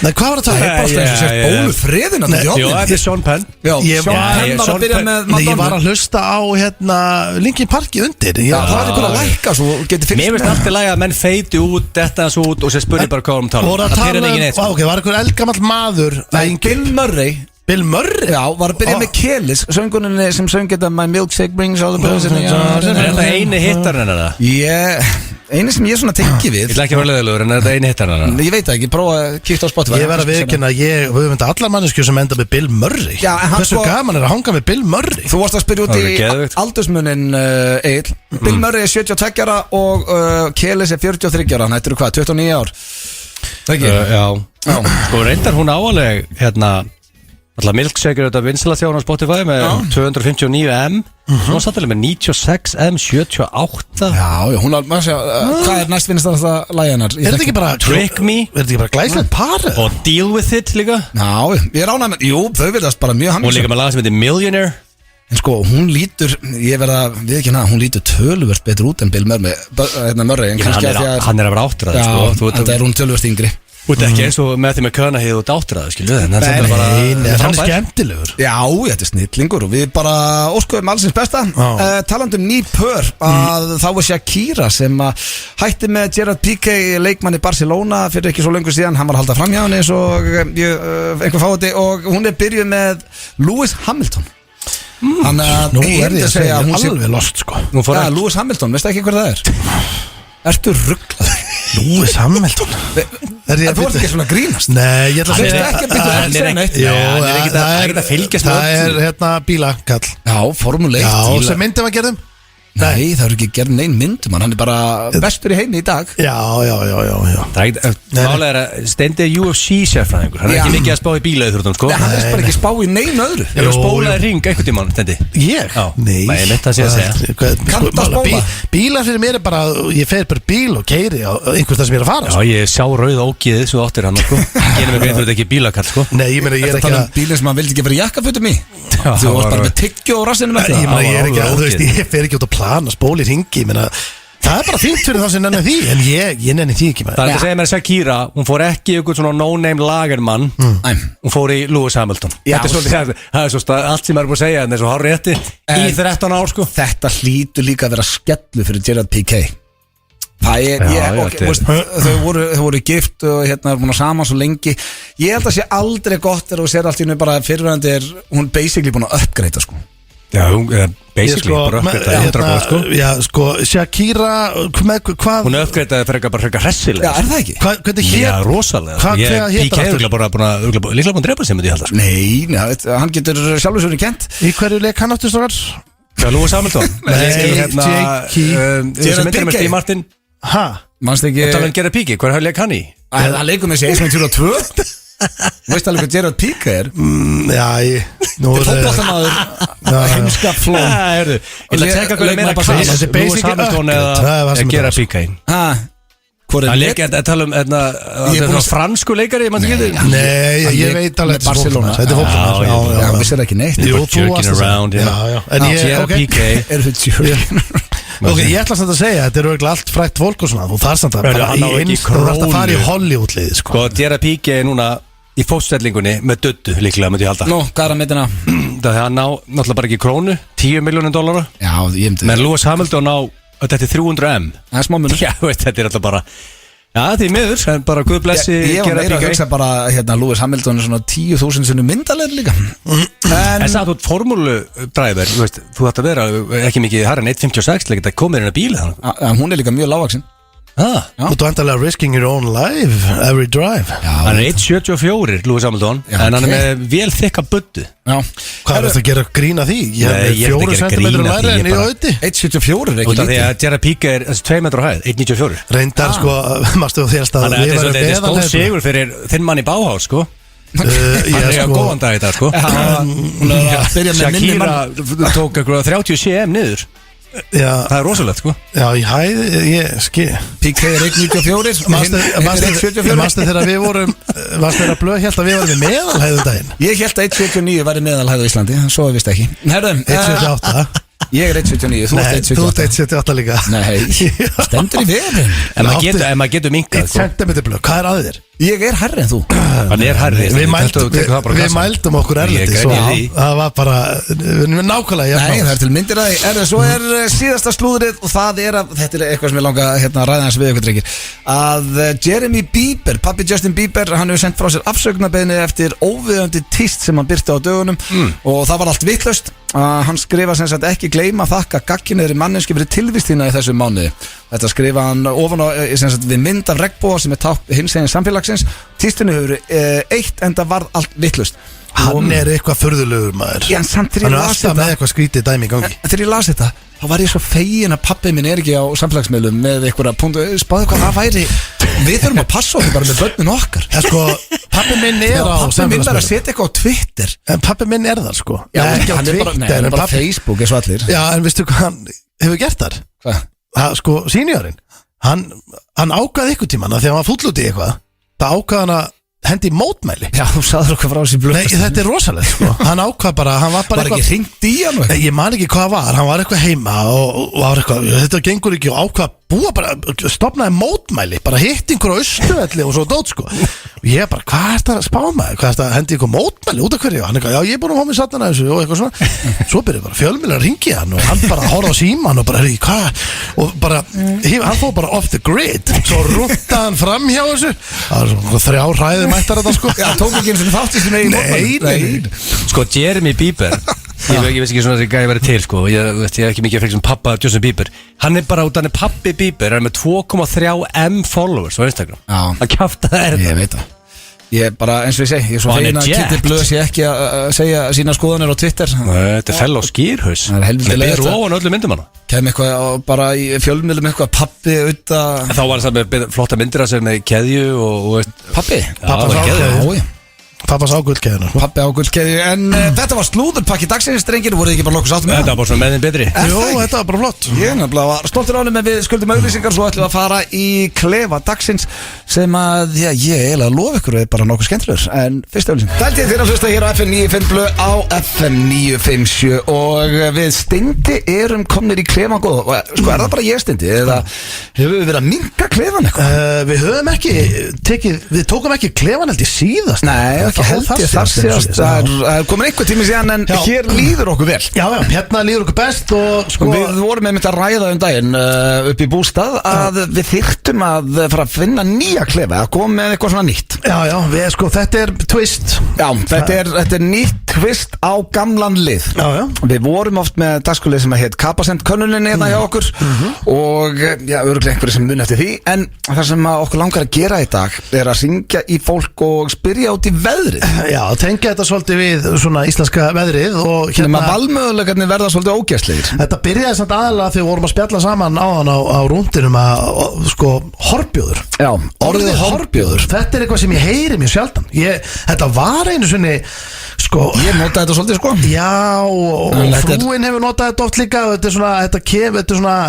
Nei, hvað var það? Það er bara eins og sér bólu friðin að þetta Jó, í þetta er Sean Penn Já, Ég Sean var- Penn var að byrja með Nei, ég var Madonna. að hlusta á Linkin Parki undir Já, það er ykkur að lækka svo getur fylgst Mér finnst alltaf læg að menn feiti út, detta þessu út og sér spurning bara hvað um tala Voru að Það tala fyrir ekki neitt sko. ok, var ykkur eldgamall maður Bill Murray Bill Murray? Já, var að byrja með Kelis Sönguninni sem söng þetta My milkshake brings all the person Er þetta eini hittar hennar það? Einu sem ég svona tengi við Ég ætla ekki að vera leðilegur en er þetta eini hittar hennar? Ég veit það ekki, prófa að kíkta á Spotify Ég verð að viðkynna að ég höfum þetta allar mannesku sem enda með Bill Murray Já, en hann Hversu sko- gaman er að hanga með Bill Murray? Þú varst að spyrja út Það í er geðveikt. aldursmunin Egil Bill Murray er 72 ára og Kelis er 43 ára Þetta eru hvað, 29 ár Það ekki? Já Sko reyndar hún áaleg hérna Alltaf milkshake er þetta vinstilatjón á Spotify með 259M Svo sattilega með 96M 78 Já, hún er, maður segja, hvað er næst finnst það lagi hennar? Er þetta ekki bara Trick Me Er þetta ekki bara glæslegt par? og Deal With It líka Já, ég er ánægð með, jú, þau verðast bara mjög Hún líka hamingjusamar. með lag sem heitir Millionaire En sko, hún lítur, ég verða, við ekki hana, hún lítur töluvert betur út en Bill Murray En kannski að því að Hann er að vera áttraði Já, sko. þetta er hún töluvert yngri Þú ert ekki eins og með því með Könaheið og áttraði skilu En hann Nei, er bara Nei, hann er frábær. skemmtilegur Já, þetta er snillingur og við bara óskuðum allsins besta Talandi ný pör að þá var Shakira sem að hætti með Gerard Piqué leikmanni Barcelona fyrir ekki svo lengur síðan hann var að halda fram hjá henni svo einhver fáti og hún er byrjuð með Lewis Hamilton Þannig að Nú er ég að segja hún sé- alveg lost sko Nú fór Já, að Lewis Hamilton, veistu ekki hver það er? Ertu rugglaður? Lewis Hamilton Er ég Þú ert ekki svona að grínast Nei, ég ætla að Veistu segja ekki að byrja að segja neitt Jó, Hann er ekkert að- ekkert að fylgjast með Það er öllu. hérna bílakall Já, Formule 1 Já, sem myndum að gerðum Nei, það eru ekki gerð neinn myndum hann er bara bestur í heimi í dag Já Það er ekkert Málega er að Steindi er UFC sérfræðingur Hann er Já. ekki mikið að spá í bílaðurþróttum sko Nei, hann er bara ekki spá í neinn öðru Ég Jú, var spólaði ring einhvern tímann Steindi Ég? Já. Nei Nei, ég mitt að sé að segja. Kanntu að spóla? Bílar fyrir mér er bara Ég fer bara bíl og keiri á einhvers það sem ég er að fara Já, sko. ég sá rauð ógiðið svo áttir hann sko Genið mig grein fyrir þetta ekki bílakall sko Nei, ég meina ég er Þetta ekki tala að um bílinn sem hann vildi ekki vera í jakkafutum í Já, Þú það varst var- bara með tyggjó á rassinum Ég eftir meina ég er ekki alveg að Þú veist, ógeð. ég fer ekki út að plana spóli hringi Ég meina Það er bara fínt fyrir það sem nenni því En ég nenni því ekki Það með er ekki að segja mér að Shakira Hún fór ekki í einhvern svona no-name lagermann Nei. Hún fór í Lewis Hamilton Já. Þetta er svolítið Það er svo allt sem er búin að segja En það er svo hár rétti Í 13 ár sko Þetta hlýtur líka að vera skellu fyrir Gerard Piqué Það er, Já, ég, já, ok, þetta er- veist, þau voru gift og hérna er búin að saman svo lengi Ég held að sé aldrei gott þegar þú sér allt í hennu bara fyrirvændi er hún basically búin að uppgreita sko Já, hún basically bara uppgreitaði 100% sko Já, sko, Shakira Hvað Hún uppgreitaði fyrir bara frekar Já, hressilega er það ekki? Hvernig Já, hér rosalega Hvað- Ég hvað hét P.K. hann aftur? er bara búin að líklega búin að drepa sig myndi ég halda sko. Nei, hann getur sjálfur svo kent Í hverju leik hann áttu strókar? Já, Lewis Hamilton Jake- Þessi myndir með Piqué. Steve Martin Ha? Manst ekki Það er Gerard Piqué, hver leik hann í? Það leikum þessi 1.22 Veist alveg hvað Gerard Piqué er? Já, nú Þetta er fótboltamaður heimska flón Ég ætla að teka hvað er meira Leikmaður quiz Þetta er Lewis basically Hamilton upgrade. Það er það eða sem Gerard þetta Piqué Hvor er Það leik að tala um Ég er búin þetta að- fransku leikari manstu ekki þetta? Nei, ég veit alveg með Barcelona. Þetta er fólkmann Já, hann vissir ekki neitt Jú, Bara þú jerking varst að around, segja. já. Já, en ég, Gerard ok Piqué Er þetta tjörgin? Ok, ég ætla samt að segja, þetta er örgulega allt frækt fólk og svona Þú þarf samt að Hörru, bara hann á í ekki einst Þú þarf að fara í krónu. Hollywood-lið, sko Sko, Gerard Piqué er núna í fótstellingunni með döddu líklega myndi ég halda Nú, hvað er að myndina? Það er hann á náttúrulega bara ekki krónu 10 miljónir dollara Já, ég myndi menn Lewis Hamilton á þetta er 300M Það er smá munur Já, veist, þetta er alltaf bara Já, því miður, en bara Guð blessi Ég var Gerard meira að Piqué hugsa bara hérna Lewis Hamilton er svona 10.000 sinni myndalegir líka En það að þú ert formúludræður þú ætti að vera ekki mikið hærra en 1.56 til að geta komið inn á bíli Hún er líka mjög lágvaxin Og þú endalega risking your own life every drive Hann er 1.74 Lewis Hamilton Já, en hann ok. er með vel þykka buddu Já Hvað er þetta að gera grína því? Ég Nei, hef ég er ekki 4 að gera cm grín að læri því, en ég ég bara- auði 1.74 er ekki út af því lítið að Gerard Piqué er 2 metrar á hæð 1.94 Reyndar sko, mástu þú þérst að Þannig að þetta er stór sigur fyrir þinn mann í Bauhaus sko Hann er Ég að góðan dag í dag sko Hún er að byrja með minni Shakira mann tók eitthvað 30 cm niður Já, Það er rosalegt sko já, ég hæði, ég skil P.K. er 1.94 Mástu þegar við vorum Mástu þegar blöð held að við varum í meðalhæðum daginn Ég held að 1.79 væri meðalhæð á Íslandi Svo er vist ekki Herðum 1.78 Ég er 1.79 Þú Nei, ert þú ert 1.78 1.78 líka Nei Stendur í vefin En maður getur minkað Eitt sko centimeter blöð, hvað er að þér? Ég er hærri en þú. Hann er hærri. Við mældum okkur erlendis. Það var bara nákvæmlega. Nei, það er til myndir að því. Svo er síðasta slúðrið og það er að, þetta er eitthvað sem ég langa að ræða hans við ykkur drengir, að Jeremy Bieber, pabbi Justin Bieber, hann hefur sendt frá sér afsökunarbeiðni eftir óviðandi tíst sem hann birti á dögunum og það var allt vitlaust. Hann skrifa sem sagt ekki gleyma að þakka gagginniðri manneski fyrir tilvistina í þessum mánuði. Þetta skrifa hann ofan á sem sagt við mynd af regnboga sem er tákn hinsegin samfélagsins. Tístinu hefur eitt enda varð allt vitlaust. Hann er eitthvað furðulegur maður. Já, samt þegar hann er alltaf með eitthvað skrítið dæmi í gangi. Þegar ég las þetta þá var ég svo fegin að pabbi minn er ekki á samfélagsmiðlum með einhverja punktu, spáðu hvað það væri. Við þurfum að passa okkur bara með börnin okkar. Ja, sko, pabbi minn er á samfélagsmiðlum. Pabbi minn er að setja eitthvað á Twitter. En pabbi minn er það sko. Já, ekki á Twitter, hann er bara Facebook eins og allir. Já, en veistu hvað hann hefur gert þar? Hvað? Sko, seniorinn, hann ákvaði ykkur tíman að því að hann var fúll út í eitthvað. Það ákvaði hann að hendi mótmæli. Já, þú sagður okkur frá þessi blöð. Nei, þetta er rosalegt sko. Hann ákvað bara, hann var bara eitthvað. Var ekki hringt í hann? Nei, ég man ekki hvað var. Hann var eitthvað heima og var eitthvað, þetta gengur ekki og ákvað búa bara, stopnaði mótmæli, bara hitt einhver á Austurvelli og svo dót sko. Og ég bara, hvað er þetta að spá maður? Hvað er þetta að hendi einhver mótmæli út af hverju? Hann eitthvað, já, ég er búin að fá mig sattan að þessu og eitthvað svona. Svo byrjuði bara fjölmiðlar að ringi hann og hann bara horfði á síman og bara, hvað? Og bara, hann fór bara off the grid. Svo rúttaði hann fram hjá þessu. Það var 3 hræður mættar þetta sko. Já, tók ekki eins og þáttist Nei. Sko, Jeremy Bieber Ég veist ekki svona að þessi gæði verið til sko. Ég er ekki mikið að frekja sem pappa Justin Bieber. Hann er bara út, hann er pappi Bieber. Hann er með 2,3 M followers á Instagram. Hann kjafta það Ég veit það. Ég bara, eins og ég segi, ég er svo fegin að Kitty Blöð sé ekki að segja sína skoðanir á Twitter. Þetta er fell á skýrhaus. Það er helvitilega þetta. Það er ofan öllum myndum hana. Kem eitthvað bara í fjölmiðlum eitthvað pappi auðvitað. Þá var það með flotta myndir að segja með keðju og pappi? Pappas á gullkeðinu. Pappi á gullkeðinu. En þetta var slúðurpakki dagsins, drengir. Voruð þið ekki bara nokkuð sáttum með það? Þetta var bara svona með þeim betri. Jú, þetta var bara flott. Ég nefnilega var stoltur ánum en við skuldum auglýsingar. Svo ætlum við að fara í klefa dagsins sem að, já, ég eiginlega lofa ykkur er bara nokkuð skemmtilegur. En fyrst auglýsing. Dæltið þér að hlusta hér á FM 95 Blöð á FM 957 og við Steindi erum komnir í klefan góð. Sko, er það bara ég Steindi? Eða hefur við verið að minnka klefan eitthvað? Við tókum ekki klefan held ég síðast. Nei, ekki held ég þar síðast. Það er komin einhver tími síðan en hér líður okkur vel. Já, hérna líður okkur best og sko við vorum með mitt að ræða daginn upp í bústað að við þyrftum að fara að finna nýja klefa, að koma með eitthvað svona nýtt. Já, við sko, þetta er twist. Já, þetta er nýtt twist á gamlan lið. Já. Við vorum oft með dagskrálið sem að heit Kapasend könnuninni hérna hjá okkur og já, örugglega einhverju sem mun eftir því en það sem okkur langar að gera í dag er að hringja í fólk og spyrja út í veðrið. Já, tengja þetta svolítið við svona íslenska veðrið og hérna valmöguleikarnir verða svolítið ógeðslegir. Þetta byrjaði samt aðalega þegar við vorum að spjalla saman áðan á rúndinum að sko horbjóður. Já, orðið horbjóður. Þetta er eitthvað sem ég heyri mjög sjaldan. Þetta var einu sinni sko. Ég notaði þetta svolítið sko. Já, og frúin hefur notað þetta oft líka. Þetta er svona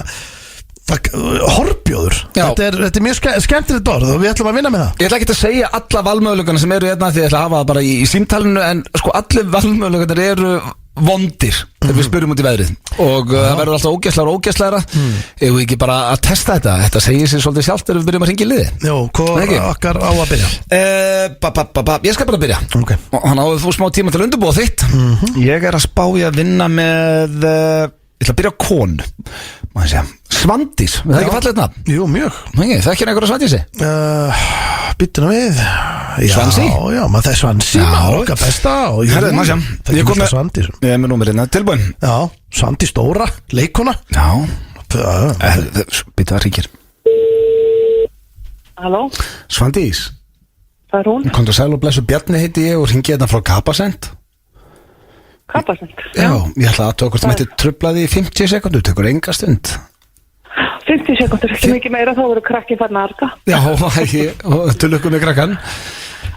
horbjóður. Þetta er mjög skemmtilegt orð og við ætlum að vinna með það. Ég ætla ekki að segja alla valmöguleikana sem eru hérna því ég ætla að hafa það bara í símtalinu en sko allir valmöguleikarnir eru vondir þegar við spyrjum út í veðrið og það verður alltaf ógeðslegra ef við ekki bara að testa þetta segir sér svolítið sjálft þegar við byrjum að hringja í liði. Jó, hvað okkar á að byrja? Ég skal bara byrja og hann áður þú smá tíma til að undirbúa þitt. Ég er að spá í að vinna með ég ætla að byrja á konu Svandís, er það ekki fallegt nafn? Jú, mjög. Þekkir einhverja Svandísi? Býttu nú við. Svansi? Já, maður það er Svansi, maður okkar besta. Herðu, maður sjá. Ég kom með Svandís. Ég er með númerinn, tilbúin. Já, Svandís stóra, leikona. Já. Býttu að ríkir. Halló? Svandís. Það er hún. Komdu að sæl og blessu Bjarni heiti ég og hringi hérna frá Kapasend. Kapasend? Já, ég ætla að tók hvort það mætti truflaði í 50 sekundur, tekur enga stund. 50 sekundur, ekki mikið meira, þá voru krakki farin að arga. Já, til lukku með krakkan.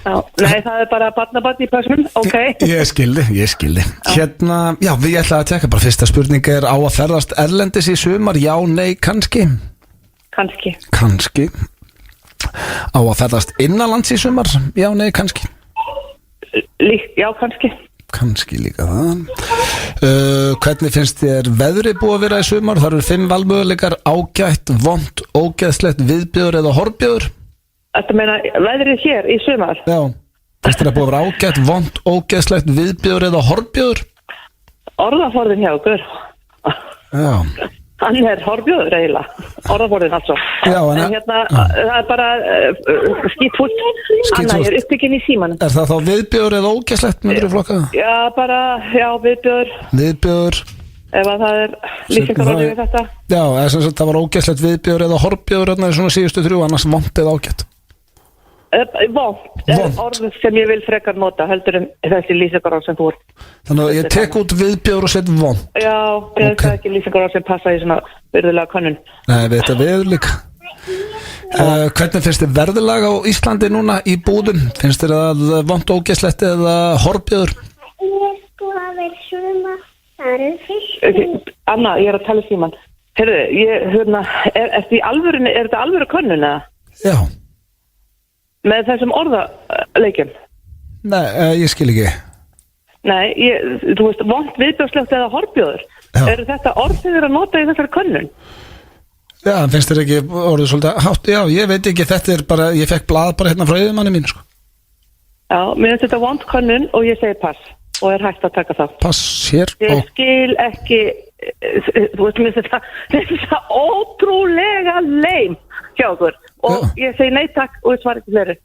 Já, nei, það er bara barnabarn í pössun, ok. Ég skildi. Hérna, já, ég ætla að teka bara fyrsta spurning er á að ferðast erlendis í sumar, já, nei, kannski? Kannski. Á að ferðast innanlands í sumar, já, nei, kannski? Já, kannski. Kannski líka það. Hvernig finnst þér veðrið búið að vera í sumar? Það eru 5 valmöguleikar: ágætt, vont, ógeðslegt, viðbjóður eða horbjóður. Þetta meina veðrið hér í sumar. Já, finnst þér að búið að vera ágætt, vont, ógeðslegt, viðbjóður eða horfbjóður? Orðaforðin hjá okkur. Já. Hann horfbjóður eiginlega. Orðaforðin altså. Já, en hérna, það bara skítfúlt. Anna, ég upptekinn í símanum. Er það þá viðbjóður eða ógeðslegt, myndir þú flokka það? Já, viðbjóður. Viðbjóður. Ef að það lýsingarorðið við þetta. Já, það var ógeðslegt viðbjóður eða horfbjóður í svona síðustu 3, annars vont eða ágætt. Vont er orðið sem ég vil frekar nota heldur þessi lýsingarorð sem þú ert. Þannig að ég tek út viðbjóður og set vont. Já, það er ekki lýsingarorð sem passa í svona virðulega könnun. Nei, við þetta veður líka. Hvernig finnst þið verðulag á Íslandi núna í búðum? Finnst þið að vont, ógeðslegt eða horfbjóður? Anna, ég að tala í síman. Heyrðu, er þetta alvöru könnun eða? Já. Með þessum orðaleikjum? Nei, ég skil ekki. Nei, þú veist, vont, viðbjóðslegt eða horfbjóður. Eru þetta orð sem þið eru að nota í þessari könnun? Já, finnst þér ekki orðið svolítið hátt? Já, ég veit ekki, þetta er bara, ég fekk blað bara hérna frá yfirmanni mín, sko. Já, mér finnst þetta vont könnun og ég segi pass og er hægt að taka það. Pass hér og... Ég skil ekki, þú veist, mér finnst þetta ótrúlega leim hjá okkur og ég segi nei takk og ég svar ekki fleiri.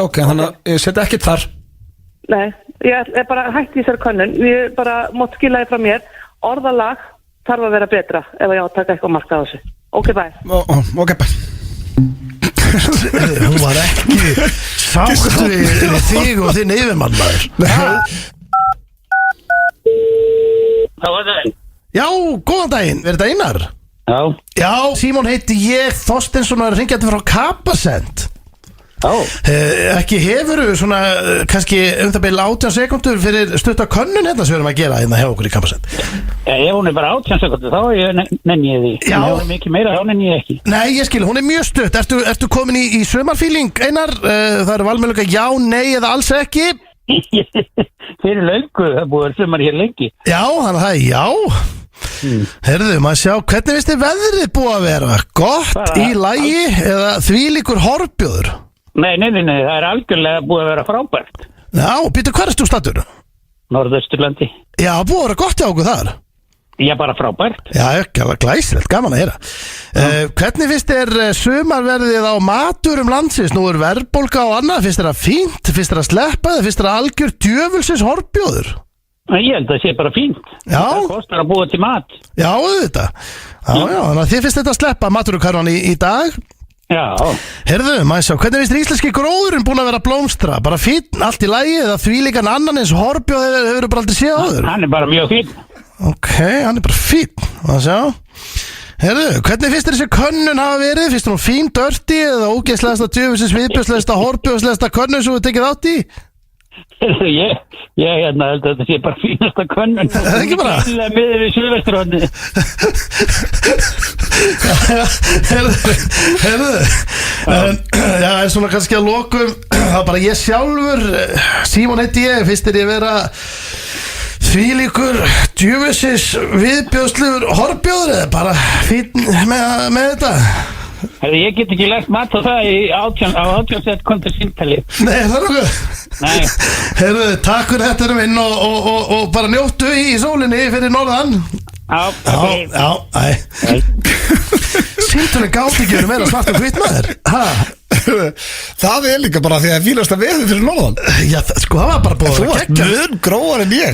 Ok, þannig að ég seti ekki þar. Nei, ég er bara hægt í þessari könnun, ég bara mótt skila þið frá mér, orðalag þarf að vera betra ef ég á að taka eitthvað marka á þessu. Ok, bye. Ok, bye. Hún var ekki sáttur við þig og þinn yfirmann maður. Það var það. Já, góðan daginn, er þetta Einar? Já. Já, Símon heiti ég, Þorsteinsson og er hringjandi frá Kapasend. Já. Ekki hefuru svona kannski það beil 18 sekundur fyrir stutta könnun hérna sem við erum að gera hérna hjá okkur í Kapasend. Já, ef hún er bara 18 sekundur þá nenni ég því. Já. Ef hún er mikið meira þá nenni ég ekki. Nei, ég skil, hún er mjög stutt. Ertu komin í sumarfíling, Einar? Það eru valmöguleika já, nei eða alls ekki. Fyrir löngu, það búið að sumar hér lengi. Já, þannig að það er já. Herðu, maður sjá, hvernig finnst þið veðrið búið að vera? Gott, bara, í lagi eða þvílíkur horfbjóður? Nei, það er algjörlega búið að vera frábært. Já, býtu, hvar erst þú stattur? Norðausturlandi. Já, búið að vera gott hjá okkur þar. Já, bara frábært. Já, ekki, glæsilegt, gaman að heyra. Hvernig finnst þér sumarverðið á maturum landsins? Nú er verðbólga og annað, finnst þér það fínt? Finnst þér það sleppa eða finnst þér það algjör djöfulsins horfbjóður? Ég held að það sé bara fínt. Já. Það kostar að búa til mat. Já, auðvitað. Já, þannig að þið finnst þetta að sleppa maturumkarfan í dag? Já. Herðu, maður sjá, hvernig finnst þér íslenski gróðurinn búin að vera blómstra? Bara fín, allt í lagi eða þvílíkan annan eins horfbjóð hefur bara aldrei séð áður? Hann er bara mjög fín. Ok, hann er bara fín, maður sjá. Herðu, hvernig finnst þér þessi könnun hafa verið? Finnst þér hún fín, dörti eða ógeðslegasta, djöfusins, viðbjóðslegasta, horfbjóðslegasta könnun sem við tekið átt í? Ég held að þetta sé bara fínasta könnun. Það er ekki bara? Það er miður í Suðvesturhorni. Herðu, já, en svona kannski að lokum, það er bara ég sjálfur, Símon heiti ég, finnst þér ég vera þvílíkur djöfusins viðbjóðslegur horfbjóður eða bara fín með þetta? Ég get ekki lært mat á það á 18 sekúndur símtali. Nei, það er okkur. Nei. Herðu, takk fyrir þetta inn og bara njóttu í sólinni fyrir norðan. Já, Símtali gátt ekki verið meira svart og hvitt maður. Það er líka bara því að fílast að veður fyrir norðan. Já, sko, það var bara búið að gegja. Þú varst mun gróðar en ég.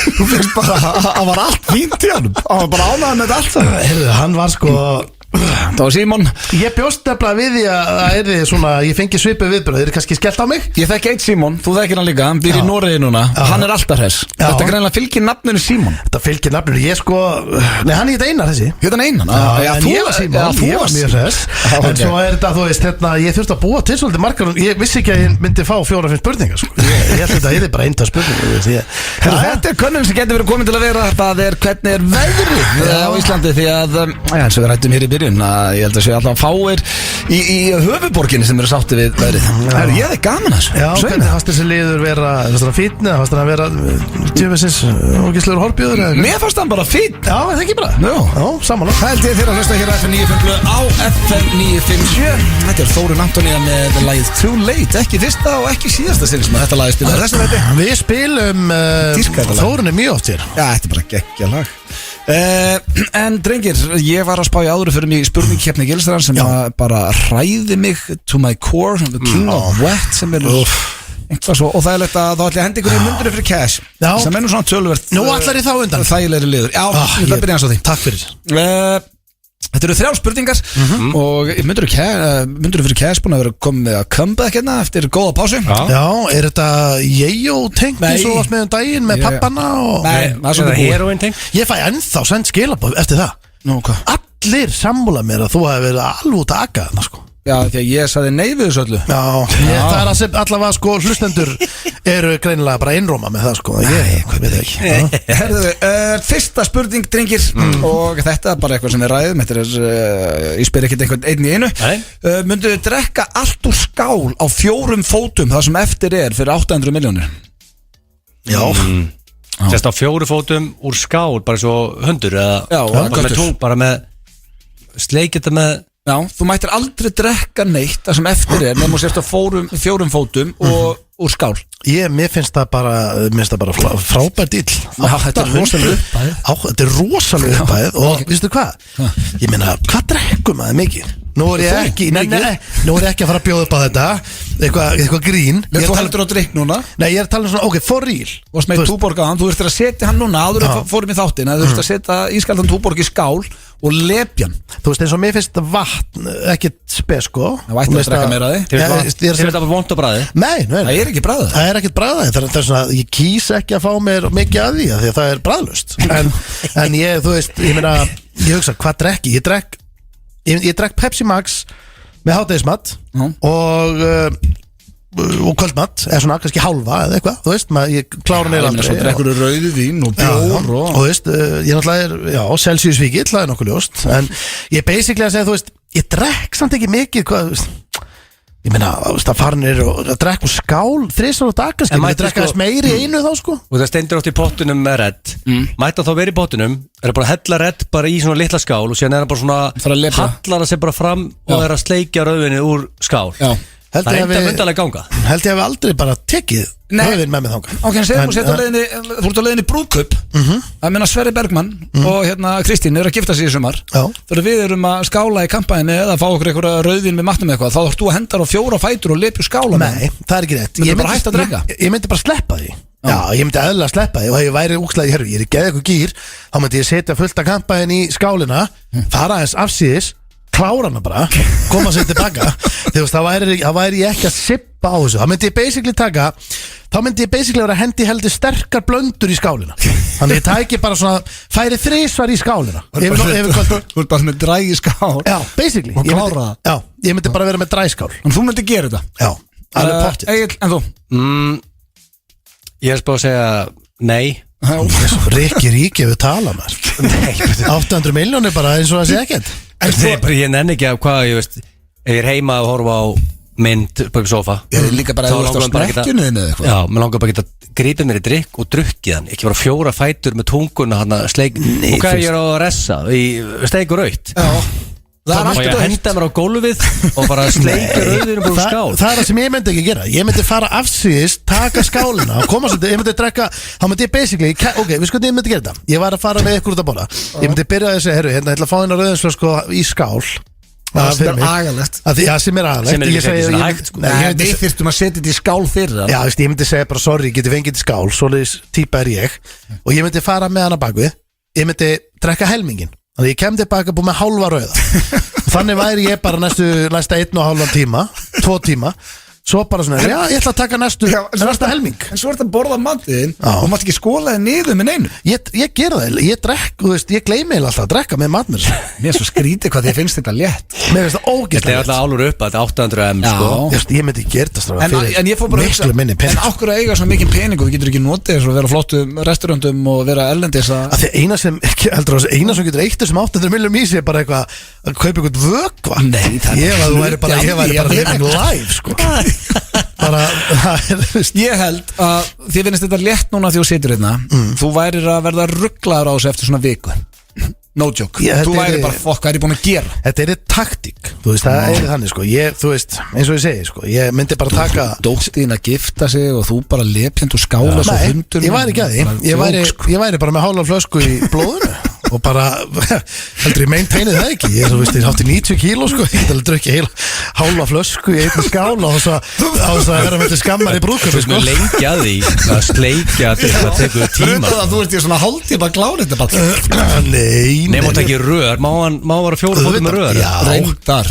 Þú finnst bara að það var allt fínt í hann. Það var bara ánægðan með allt það. Herðu, hann var sko... Það var Símon. Ég bjóst nefnilega við því að það er því svona, ég fengi svipið viðbröð. Er kannski skellt á mig? Ég þekki eitt Símon, þú þekkir hann líka. Hann býr í Noregi núna. Hann er alltaf hress. Þetta greinlega fylgir nafninu Símon. Þetta fylgir nafninu, ég sko. Nei, hann heit Einar þessi. Hérna Einar? Já, en ég var Símon. Ég var mjög hress. En svo er þetta, þú veist, hérna, ég þurfti að búa til svolítið margar. Ég vissi ekki að ég myndi fá 4-5 spurningar, sko. Ég held þetta er bara einta spurning. Þetta er könnun sem getur verið komin til að vera. Það er hvernig er veðrið á Íslandi því að eins og við rættum hér í byrjun að ég held að séu allavega fáir í höfuborginni sem eru sátti við veðrið. Herru, ég hefði gaman að þessu. Já, hvernig fannst þessi liður vera, fannst það fínn eða fannst það að vera tjöfisins ógislegur horfbjöður eða? Mér fannst hann bara fínn. Já, er það ekki bara? Já, samanlagt. Það held ég þér að hlusta hér á FM 95 á FM 957. Þetta Þórunn Antonía með lagið Too Late, ekki fyrsta og ekki síðasta sinn sem þetta lagið spilaði. Þessu þetta. Við spilum Þórunni mjög oft hér. Já, þetta er bara geggja lag. En drengir, ég var að spá í áður fyrir mig spurningkeppni Gilsran sem bara hræði mig to my core, the king of wet sem er eitthvað svo, og það er lett að þá ætla ég að hendi ykkur í mundurinn fyrir cash sem er nú svona töluvert Nú ætlar ég þá undan þægilegri liður. Já, ég ætla að byrja hans á því. Takk fyrir. Þetta eru 3 spurningar og myndur fyrir cash búin að vera komið með að comeback hérna eftir góða pásu. Já, er þetta ég-tengt eins og varst með daginn með pappana og... Nei, það er svona heroin tengt. Ég fæ ennþá send skilabóð eftir það. Nú, hvað? Allir sammúla mér að þú hefði verið alveg út að aga þarna sko. Já, því að ég sagði nei við þessu öllu. Já, það er að sem allavega sko hlustendur eru greinilega bara einróma með það sko. Ég veit ekki. Herðu, fyrsta spurning, drengir, og þetta er bara eitthvað sem við ræðum. Þetta er, ég spyr ekkert einhvern einn í einu. Myndu þið drekka allt úr skál á 4 fótum það sem eftir er fyrir 800 milljónir? Já. Sérst á 4 fótum úr skál, bara svo hundur eða bara með tún, bara með sleikið þetta með. Já, þú mættir aldrei drekka neitt það sem eftir er nefnum sérst á 4 fótum og úr skál. Mér finnst það bara frábært ill. Þetta er rosalega upphæð. Þetta er rosalega upphæð og veistu hvað? Ég meina, hvað drekkum maður mikið? Nú er ég ekki að fara að bjóða upp á þetta eitthvað grín. Þú heldur á drikk núna? Nei, ég er að tala um svona, ok, for real. Þú varst með túborg á hann, þú þurftir að setja hann núna áður að fórum í þáttin, þú þurftir að setja ískaldan túborg í skál og lepjan. Þú veist eins og mér finnst vatn ekkert spes sko. Það vætti að drekka meira því. Þið þetta bara vont á bragði? Nei, það er ekki bragðið. Það er ekkert bragðið. Það er svona, ég kýs ekki að fá mér mikið að því að það er bragðlust. En ég, þú veist, ég meina, ég hugsa, hvað drekki? Ég drekk Pepsi Max með hádegismat og kvöldmat eða svona kannski hálfa eða eitthvað, þú veist, ég klára neira aldrei. Svo drekkur þú rauðvín og bjór og þú veist, ég náttúrulega er Celsius-víkill, það er nokkuð ljóst, en ég basically að segja, þú veist, ég drekk samt ekki mikið, hvað, ég meina, það farinir og að drekka skál 3 á dag, kannski, ég drekka þess meiri einu þá, sko. Og það stendur átt í pottunum með redd, mæta þá verið í pottunum, er bara að hella redd bara í svona litla skál og síðan er það bara svona hallar að segja bara fram og er að sleikja rauðvinni úr skál. Það er enda myndalega ganga. Held ég að við aldrei bara tekið rauðvin með mig þanga. Ok, segjum þú ert á leiðinni brúðkaup að minna Sverri Bergmann og Kristín eru að gifta sig í sumar. Þegar við erum að skála í kampæni eða fá okkur eitthvað rauðvin með matnum eitthvað, þá þarfst þú að henda á 4 fætur og lepju skála með. Nei, það er ekki rétt. Myndu bara hægt að drekka? Ég myndi bara sleppa því. Já, ég myndi eðlilega sleppa því og ef ég væri úkslega í herru, ég er í geð eitthvað gýr, þá myndi ég setja fullt af kampæni í skálina, fara aðeins afsíðis, klára hana bara, koma sér tilbaka. Þá væri ég ekki að sippa á þessu. Þá myndi ég basically vera að hendi heldur sterkar blöndur í skálina. Þannig ég tæki bara svona, færi 3 í skálina. Þú ert bara með drægi skál. Já, basically. Og klára það. Já, ég myndi bara vera með dræskál. En þú myndi gera þetta? Já, alveg pottið. Egill, en þú? Ég er spáð að segja nei. Ríki við tala með 800 milljónir bara eins og það sé ekkert. Ég nenni ekki af hvað, ég veist, ef ég er heima og horfa á mynd upp á sofa. Ég er líka bara að þú veist á smekkjunni eða eitthvað. Já, mér langar bara að geta gripið mér í drikk og drukkið hann, ekki bara 4 fætur með tunguna hann að sleik. Og hvað ég er á að ressa í steik og raut. Já. Og ég henda mér á gólfið og bara sleika rauðinu búið skál. Það er það sem ég myndi ekki gera. Ég myndi fara afsíðis, taka skálina og koma svolítið, ég myndi drekka. Þá myndi ég basically, ok, við sko ég myndi gera þetta. Ég var að fara með ykkur út að borða. Ég myndi byrja að segja, herru, hérna ætla að fá hérna rauðinsflösku í skál. Það sem er agalegt. Já, sem er agalegt. Sem er ekki svona hægt sko. Nei, við þyrstum að setja þetta í skál fyrir það. Já, ég myndi segja bara sorry, geti fengið í skál, svoleiðis típa er ég. Og ég myndi fara með hana bakvið. Ég myndi drekka helmingin. Þannig ég kem tilbaka búið með hálfa rauða. Þannig væri ég bara næsta 1,5 tíma 2 tíma Svo bara svona, já, ég ætla að taka næsta helming. En svo er þetta að borða matinn Já. og mátt ekki skóla þig niður með neinu. Ég gera það, ég drekk, þú veist, ég gleymi eiginlega alltaf að drekka með mat mér. Mér er svo skrítið hvað þið finnst þetta létt. Mér finnst það Þetta er ógeðslega alltaf álur upp að þetta er 800 m Já. sko. Ég myndi gera þetta strafa En ég fór bara að hugsa, miklu minni en pening. okkur að eiga svona mikinn pening og þú getur ekki notið þess að vera á flottum restaurandum og vera erlendis Að því eina sem getur eitt þessum 800 milljum í sig er bara eitthvað að kaupa eitthvað vökva. Nei, það er Ég væri bara living life, sko. Bara, það er, þú veist. Ég held að þið finnst þetta létt núna því þú situr hérna. Þú værir að verða rugglaður á þessu eftir svona viku. No joke. Þú væri bara fokk, hvað er ég búin að gera? Þetta er taktík, þú veist, það er þannig, sko. Þú veist, eins og ég segi, sko, ég myndi bara taka. Dóttin að gifta sig og þú bara lepjand og skála svo Nei, hundur. ég væri ekki að því. Ég væri bara með hálfa flösku í blóðinu og bara, heldur ég maintainið það ekki. Ég er, þú veist, ég hátti 90 kíló, sko. Ég ætla að drukja hálfa flösku í einni skála og þess að vera með til skammar í brúðköpi, sko. Lengi að því að sleikja þetta tekur tíma. Þú ert í svona hálftíma glárið þetta bara. Nei. Nefnum að ekki rör, má vera 4 fótum með rör. Já. Reyndar,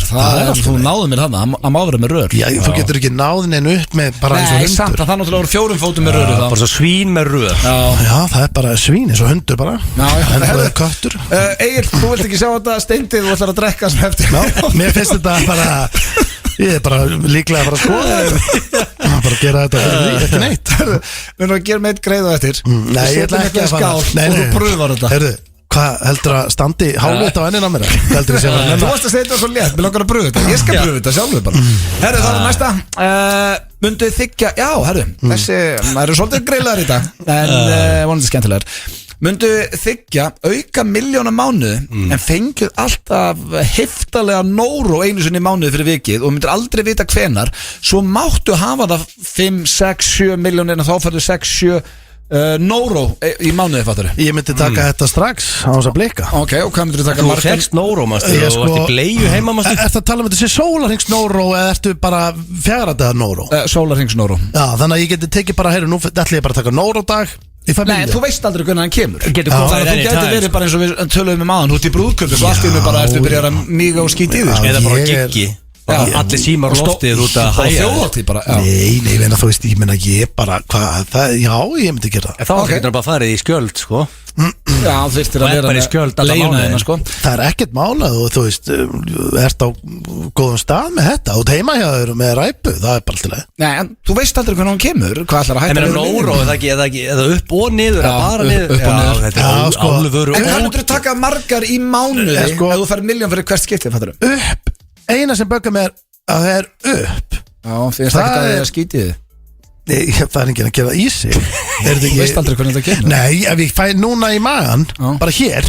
þú náðu mér hana, að má vera með rör. Já, þú getur ekki náðin en upp með bara eins og Nei, hundur. samt að það náttúrulega voru 4 fótum með röru þá. Bara svo svín með rör. Já, það er bara svín eins og hundur bara. Já. En það er köttur. Egil, þú vilt ekki sjá þetta steindið, þú ætlar að drekka sem eftir. Já, mér finnst þetta bara, ég er bara líklega að fara að skoða þetta. Bara að gera þetta fyrir því, ekki neitt. Við erum að gera meitt greið á eftir. Nei, ég ætla ekki að fara. Skál og þú pröfar þetta. Herðu, hvað heldur að standi hálfleitt á ennina mér? Heldur ég sé að Þú varst að segja þetta svo létt, mér langar að pröfa þetta. Ég skal pröfa þetta sjálfur bara. Herru, það er næsta. Mundu þykja, já, herru, þessi, það eru svolítið greiðlegar í dag, en vonandi skemmtilegar. Mundu þykja auka 1 milljón á mánuð en fengið alltaf heftalega nóru einu sinni í mánuð fyrir vikið og myndir aldrei vita hvenar, svo máttu hafa það 5, 6, 7 miljónir en þá færðu 6, 7 nóru í mánuði, fattur þau? Ég myndi taka þetta strax á þess að blika. Ok, og hvað myndir þú taka Þú margar? fegst nóró, mástu, Ég og varst í bleiu heima, mástu. Ertu að tala um þetta sé sólarhings nóró eða ertu bara fjagradaða nóró? Sólarhingsnóru. Já, þannig að ég geti tekið bara, heyru, nú ætla ég bara að taka nóródag í Nei, famílu. þú veist aldrei hvernig hann kemur. Getur Þannig komið að þú gæti verið bara eins og við töluðum með maðan, þú ert í brúðköpi svo allt í einu bara eftir að byrja að míga og skýta í því, sko. Eða bara Ég er- giggi. Allir símar Og loftið út að Bara hæja. þjóðhátíð bara, já. Nei, ég meina, þú veist, ég meina, ég bara, hvað, það, já, ég myndi gera það. En þá Ok. getur hann bara farið í skjöld, sko. Já, þú þurftir Og að er vera bara í skjöld alla leigjuna mánuðinn. þína, sko. Það er ekkert málað og þú veist, ert á góðum stað með þetta og heima hjá þér með ræpu, það er bara alltaf leið. Nei, en þú veist aldrei hvernig hann kemur. Hvað ætlar að En hætta meina við nóró, eða upp og niður, Já, eða bara upp- niður. upp og niður. Þetta Já, er sko. álfur En hvað og myndir þú taka margar í mánuði Sko- ef þú fær 1 milljón fyrir hvert skipti, fattur þau? Upp, eina sem böggar mér að það er upp. Já, finnst Það ekki að er- það skýti þið. Nei, það er enginn að gera í sig. Þú veist aldrei hvernig þetta kemur. Nei, ef ég fæ núna í magan, Já. bara hér,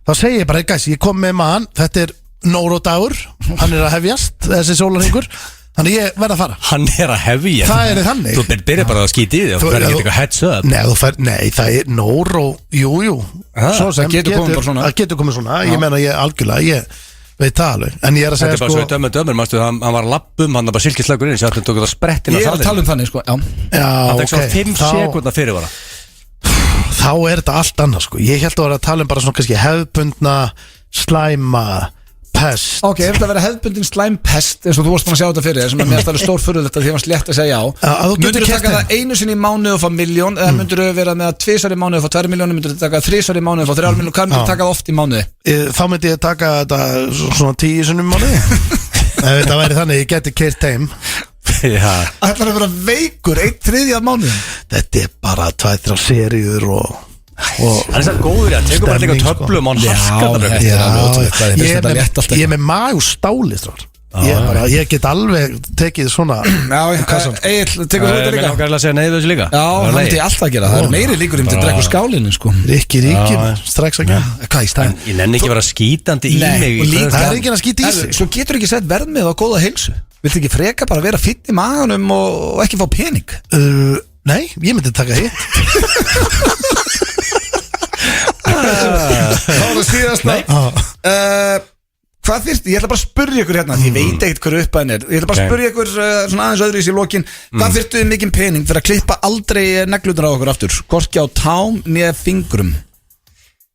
þá segi ég bara, gæs, ég kom með magan, þetta er nóródagur, hann er að hefjast, þessi sólarhingur, þannig ég verð að fara. Hann er að hefja. Það er þannig. Þú byrjar bara að skýta í því og þú verður ekki eitthvað heads up. Nei, það er nóró, jú. Svo sem það getur komið bara svona. Það getur komið svona, ég meina, ég algjörlega, ég veit það alveg. En ég er að Þetta segja, er bara svo dömur, mástu, hann var lappum, hann var bara silkislagur inn, sjátt hann tók það sprettin á Ég er að tala salin. um þannig, sko, já. já, Það tek svo ok, 5 sekundar fyrirvara. þá er þetta allt annað, sko. Ég held að vera að tala um bara svona kannski hefðbundna, slæma, pest. Ok, ef þetta verið hefðbundin slæmpest eins og þú varst búin að sjá þetta fyrir þér sem er mér alveg stór furðulegt að því varst létt að segja já. Að þú getur Myndir þú keypt taka þeim. það einu sinni í mánuð og fá 1 milljón eða myndir þú vera með 2 sari í mánuð og fá 2 miljónir, myndir þú taka 3 sari í mánuð og fá 3 miljónir, hvað myndir þú taka það oft í mánuði? Þá myndi ég taka þetta svona 10 sunnum mánuði. Ef þetta væri þannig, ég geti keirt heim. Já. Það ætlar að vera veikur 1/3 af mánuðin. Þetta er bara 2-3 seríur og Hann er svo góður, já, tekur bara líka Stemning, sko. töflum og hann Já, harkar það þetta bara. er alveg ótrúlegt hvað þið finnst þetta létt alltaf. ég er með mag og stáli stráð. Ég get alveg tekið svona. Egil, tekur þú þetta Mér líka? langar að segja nei við þessu líka. Já, það myndi ég alltaf gera, það er meiri líkur um til að drekka úr skálinni, sko. Rikki, strax að gera. Hvað í stæðin? Ég nenni ekki að vera skítandi í Nei, mig. og líka- Það er enginn að skýta í Herru, sig. Svo getur ekki sett verðmið á góða heilsu. Viltu ekki freka bara vera finn í maganum og ekki fá pening? Nei, ég myndi taka hitt. Það var það síðasta. Hvað þyrst, ég ætla bara að spyrja ykkur hérna því ég veit ekkert hverju uppæðin er. Ég ætla bara að spyrja ykkur svona aðeins öðru í lokin. Hvað þyrftu þið mikinn pening fyrir að klippa aldrei neglunar á okkur aftur? Hvorki á tám nýja fingrum.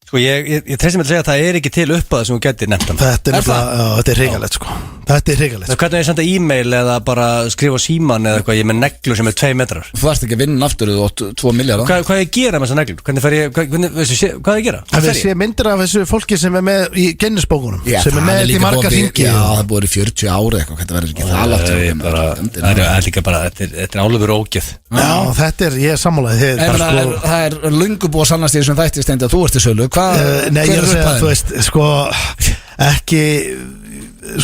Sko ég treysti mig að segja að það ekki til upp að það sem þú getur nefnt hann. Þetta er hrigalegt sko. Þetta er hrigalegt. Hvernig er ég senda e-mail eða bara skrifa síman eða eitthvað, ég með neglu sem er 2 metrar. Þú varst ekki að vinna aftur og 2 miljardar. Hvað er ég að gera með þessar neglur? Hvernig fer ég, hvað er ég að gera? Það sé myndir af þessu fólki sem er með í Guinness-bókunum, sem er með í marga hringi. Já, það búið í 40 ári eitthvað, þetta verður ekki það látt. Það er líka bara, þetta er álöfur ógjöf. Já, þetta er, ég er sammálaði. Það er löngu búið að sannast í þessum þætti Steindi að þú ert í sölu. Nei, ég er að segja, þú veist, sko, ekki,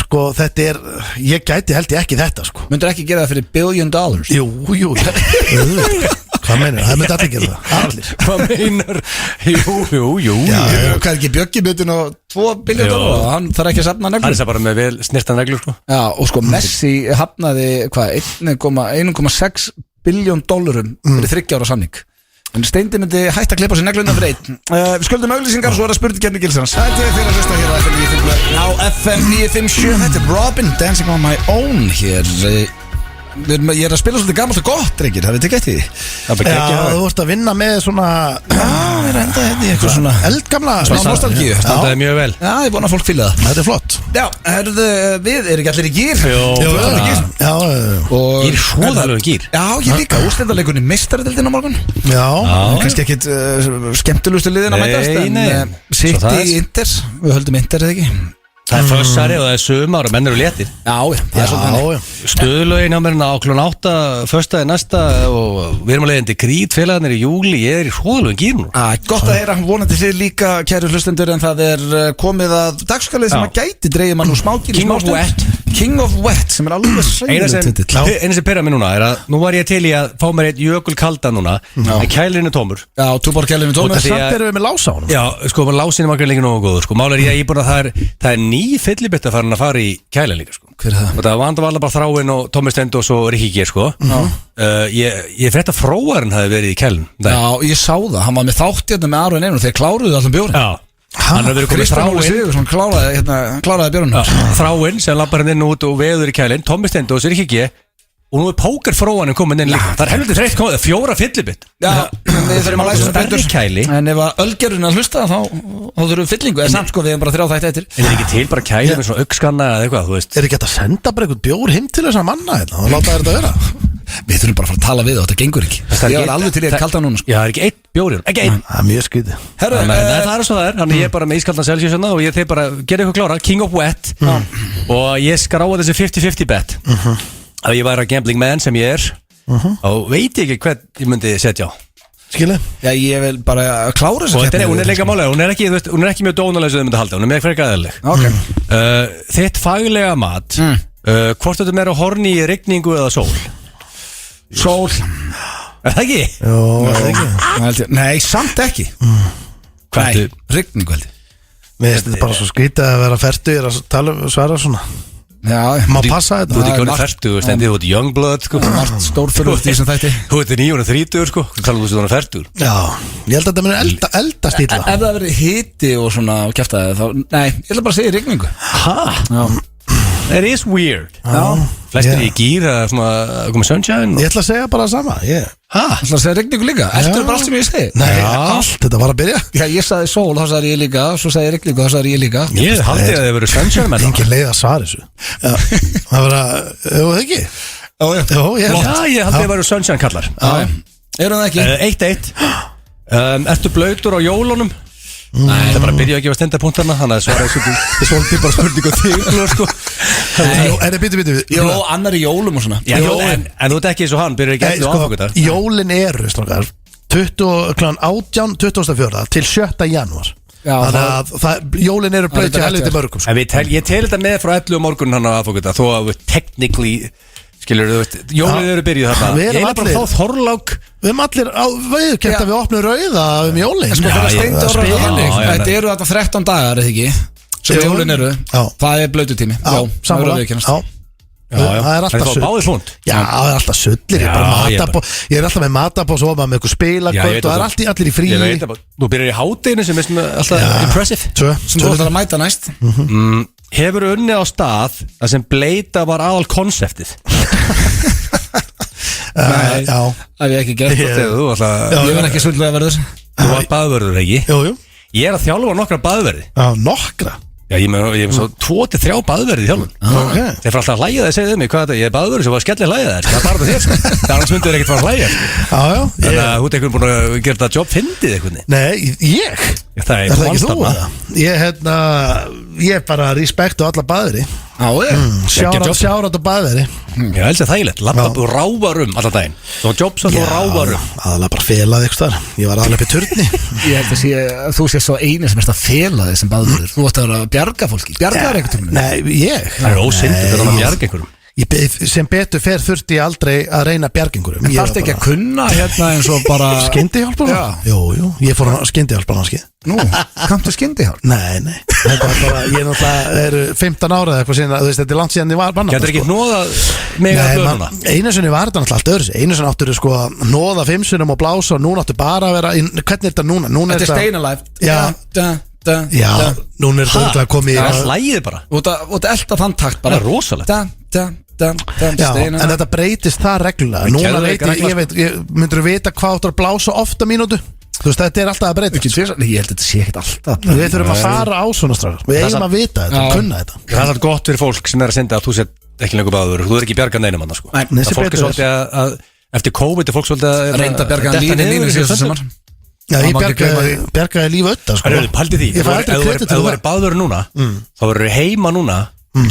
sko, þetta er, ég gæti held ég ekki þetta, sko. Myndur ekki gera það fyrir $1 billion? Jú, hvað meinar, það myndi allir gera það, allir. Hvað meinar, jú. Hvað er ekki Bjöggi-myndin og $2 billion og hann þarf ekki að safna neglur? Hann er það bara með vel snirtan neglur, sko. Já, og sko, Messi hafnaði, 1,6 billion dollarum fyrir 30 ára samning. En Steindi myndi hægt að klippa sér negluna fyrir 1. Við skuldum auglýsingar og svo er það spurningarni Gilsarans. Þetta er fyrir að hlusta hér á FM 957. Þetta er Robin, Dancing on My Own hér. Ég er að spila svolítið gammalt og gott, drengir, það veit ekki eftir því. Já, þú vorst að vinna með svona, ég er enda hérna í eitthvað svona eldgamla smá nostalgíu. Standaði mjög vel. Já, ég er búin að fólk fylgja það. Þetta er flott. Já, við erum ekki allir í gír. Gír, svoðalegu gír. Já, ég líka, úrslitaleikunni meistaradeildin á morgun. Já. Kannski ekkit skemmtilegustu liðin að mætast, en City Inter, við höldum Inter eða ekki. Það er fössari og það er sumar og menn eru léttir. Já, það er svolítið. Stöðlögin á mér á klun 8 föstaði næsta og við erum að leiðandi Krít félagarnir í júli. Ég er í hróðalögum gír nú. Gott að heyra, vonandi þið líka kæru hlustendur, en það er komið að dagskalið sem að gæti dreigið mann úr smágír. King of Wet sem er alveg sæðið titill. Einu sem pyrra mig núna er að nú var ég til í að fá mér eitt jökulkalda núna, en kælirinn er tómur. Já, túbor kælirinn er tómur. Samt erum við með lása á honum. Já, sko, lásin var ekki lengi nógu góður, sko. Mál er ég búin að það er ný fyllibitt að fara í kælinn líka, sko. Hver er það? Og það var bara Þráinn og Tommi Stend og svo Rikki G, sko. Ég frétt að Fróarinn hafi verið í kælinn. Já, ég sá það, hann var með þátt hérna með Aron Einar, þeir kláruðu allan bjórinn. Já. Hann hefur verið komið Þráinn kláraði bjórnum. Þráinn sem lappar hann inn út og veður í kælinn, Tommi Stend og svo Rikki G. Og nú er pókerfróanum komin inn líka. Það er helviti þreytt komið, 4 fyllibitt. Já, við þurfum að læsa það betur. En ef að ölgerun að hlusta þá þurfum við fyllingu. En samt sko, við hefum bara 3 þætti eftir. En er ekki til bara kæli með svona aukskanna eða eitthvað, þú veist. Er ekki hægt að senda bara eitthvað bjór heim til þess að manna hérna og láta þetta vera? Við þurfum bara að fara að tala við og þetta gengur ekki. Ég var alveg til í að kalda núna, sko. Já, það er ekki 1 bjór í hún, ekki 1. Það er mjög skrítið. Það er svo það er, þannig ég er bara með ískaldan Celsius hérna og ég þeir bara gera eitthvað klára, King of Wet. Og ég skráði þessi 50-50 bet. Að ég væri að gambling man sem ég er og veit ekki hvern ég myndi setja á. Skilu? Já, ég vil bara klára þess að hún er leika málega, hún er ekki mjög dónuleg sem þau myndi halda, hún er með frekar aðeinsleg. Þitt faglega mat, hvort þetta meira horni í rigningu eða sól? Sól. Er það ekki? Jó, er það ekki? Nei, samt ekki. Nei, rigningu held ég. Mér finnst þetta bara svo skrítið að vera fertugir að svara svona. Já, má passa þetta. Þú ert ekki honum 40, Steindi, þú ert youngblood, sko. Margt stórfjörður því sem þætti. Þú ert 930, sko. Þú talar þú sem þú ert 40. Já, ég held að þetta muni eldast illa. Ef það verið hiti og svona og kjaftaði þá, nei, ég ætla bara að segja rigningu. That is weird. Flestir í gír að koma sunshine. Ég ætla að segja bara það sama. Ég ætla að segja rigningu líka. Eftir bara allt sem ég segi. Nei, allt, þetta var að byrja. Já, ég sagði sól, þá sagði ég líka. Svo sagði ég rigningu, þá sagði ég líka. Ég haldi að það verið sunshine með það. Engin leið að svara þessu. Það var að, jú, ekki. Já, ég haldi að það verið sunshine kallar. Erum það ekki? 1-1. Ertu blautur á jólunum? Nei, það bara byrja ekki að stenda punktarna. Þannig að svara svolítið bara spurning og þig, sko. En býtu. Jó, annar í jólum og svona. En þú ert ekki eins og hann, byrjar ekki eftir á aðfokutar. Jólin eru, strákar, 24. til 7. janúar. Þannig að jólin eru blöð til helviti mörgum. Ég tel þetta með frá 11 morgun hann á aðfokutar. Þó að technically, skilur þú veist, jólin eru byrjuð þarna. Ég er bara þá þorlák. Við erum allir á veiðkent að við opnum rauða jólin. Sko fyrir Steindi og Rauða. Þetta eru þetta 13 dagar, eða ekki? Sem jólin eru. Það er blötutími. Já, sammála. Það er alltaf sull. Já, það er alltaf sullir. Ég er alltaf með matabóð, svo maður með eitthvað spilakvöld og það er allir í frí. Þú byrjar í hátteginu sem er alltaf impressive. Sem þú ætlar að mæta næst. Hefur unnið á stað að sem bleita var aðal konseptið? Nei, það hef ég ekki gert. Ég verð ekki svolítið að verður. Þú var baðvörður, ekki? Jú. Ég er að þjálfa nokkra baðverði Já, nokkra Já, ég með svo 2-3 baðverði í þjálfun Ok. Þeir fara alltaf að hlæja það, segja mig, hvað þetta, ég er baðverði sem var skellir hlæja þær Það er bara þér, sko Það er annars myndir þér ekkert fara að hlæja Já, Þannig að þú ert einhvern búin að gera þetta jobb fyndið eitthvað Nei, ég? Það er Er það ekki þú? mannstafna. eða? Ég bara respekt á alla baðveri Já, Geggjað jobb. Sjárat á baðveri Já, helst er þægilegt, lappa og rávar allan daginn Þú var jobb svo þú rávar aðalega bara felaði ykkur þar Ég var aðalega upp í turni Ég held að þú sé svo eini sem erst að fela þig sem baðurður. Þú ætti að vera að bjarga fólki. Bjargaður einhvern tímann? Nei, ég Það er ósynd, þetta er að bjarga einhverjum Sem betur fer þurfti ég aldrei að reyna bjargingurum En þarfst ekki að kunna hérna eins og bara... Skyndihjálpar? Já. Jú, ég fór á skyndihjálpar námskeið. Nú, kanntu skyndihjálp? Nei Þetta var bara, ég náttúrulega er 15 ára eða eitthvað síðan, þú veist, þetta er langt síðan ég var banna Getur ekki nóðað mig að blöðuna Einu sinni var þetta náttúrulega allt öðru Einu sinni áttur sko að nóða 5 sinnum og blása og núna áttu bara að vera hvernig er þetta núna? Núna Þetta er steinalife. Já, núna er þetta örugglega komið Það er hlægið bara Út að elda þann takt bara. Það er rosalegt Já, en þetta breytist það reglulega Núna geðveikar veit ég myndur þú vita hvað áttur að blása ofta mínútu Þú veist, þetta er alltaf að breyta Ég held að þetta sé ekkert alltaf. Við þurfum að fara á svona strákar Við eigum að vita þetta, að kunna þetta Það er alltaf gott fyrir fólk sem er að senda að þú sett ekki lengur báður Þú er ekki bjargað neinum annars sko Nei, Nei, Það sem fólk er betur svolítið að eftir COVID er fólk svolítið að Reynda að bjarga lífið mínu síðustu sumar. Já, ég Það má ekki bjargaði líf ötta sko. Hörru, pældi því, Ég fæ aldrei ef kredit þú fyrir verður það báður núna þá verður heima núna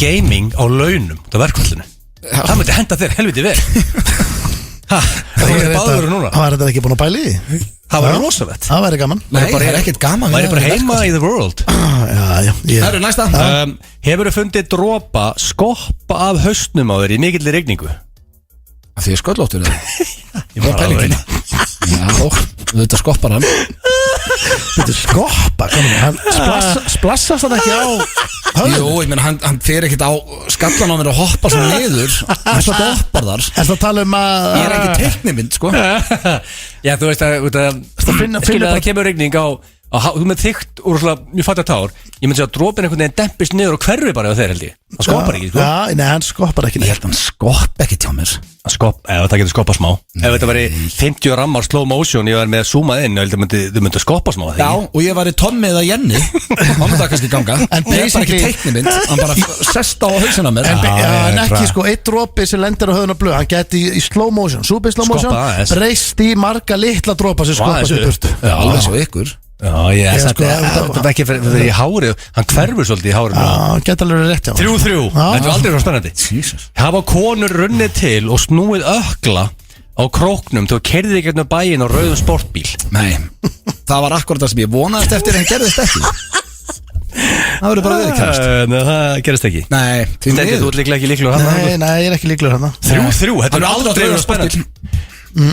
gaming á launum út af verkvallinu Það myndi henda þér helviti vel Það verður báður núna Það var þetta ekki búin að bæli því Það verður rosalegt Það væri gaman Nei, það er ekkert gaman. Það er bara heima í the world Já, Það eru næsta. Hefur þú fundið dropa skoppa af haustnum á þér í mikilli rigningu? Því ég sköllóttur það. Ég var pælingin. Já, þetta skoppar hann. Þetta er skoppa hann Splassast hann ekki á Jú, ég meina, hann fer ekkert á skallan á mér og hoppa svo niður. Hann stoppar þar. Er það að tala um að Ég er ekki teiknimynd, sko. Já, þú veist að finna skilja bara- það kemur rigning á þú með þykkt úr mjög fattar tár ég myndi að dropin einhvern veginn dempist niður og hverfi bara á þeir held ég það skoppar ekki, sko Já, nei, hann skoppar ekki Ég held að hann skopp ekki hjá mér. eða það getur skoppað smá ef þetta væri 50 rammar slow motion ég var með zoomað inn og þau myndi skoppa smá Já, og ég var í Tommi eða Jenny. Hann myndi það kannski ganga. En Ég er bara ekki basically- teiknimynd. Hann bara sest á hausinn á mér. En ekki sko, eitt dropi sem lendir á höfðun og blöð Hann geti í slow motion, super slow motion Skoppa aðeins. Breyst í marga litla dropa sem skoppast í burtu Já, alveg svo ykkur. Já, ég sko, þetta er ekki fyrir í hárið hann hverfur svolítið í hárið Já, geta alveg verið rétt hjá hann. 3-3, þetta er aldrei svo spennandi Jesus. Hafa konur runnið til og snúið ökla á króknum til að kerði ekki hérna bæinn á rauðum sportbíl Nei, það var akkurat það sem ég vonaðist eftir en gerðist ekki. Það verður bara viðurkennast. Nei, það gerist ekki Nei, því Stendi, þú miður. ert líklega ekki líklegur Nei, ég er ekki líklegur hann 3-3, þetta Hann er er aldrei aldrei rauður verið spennandi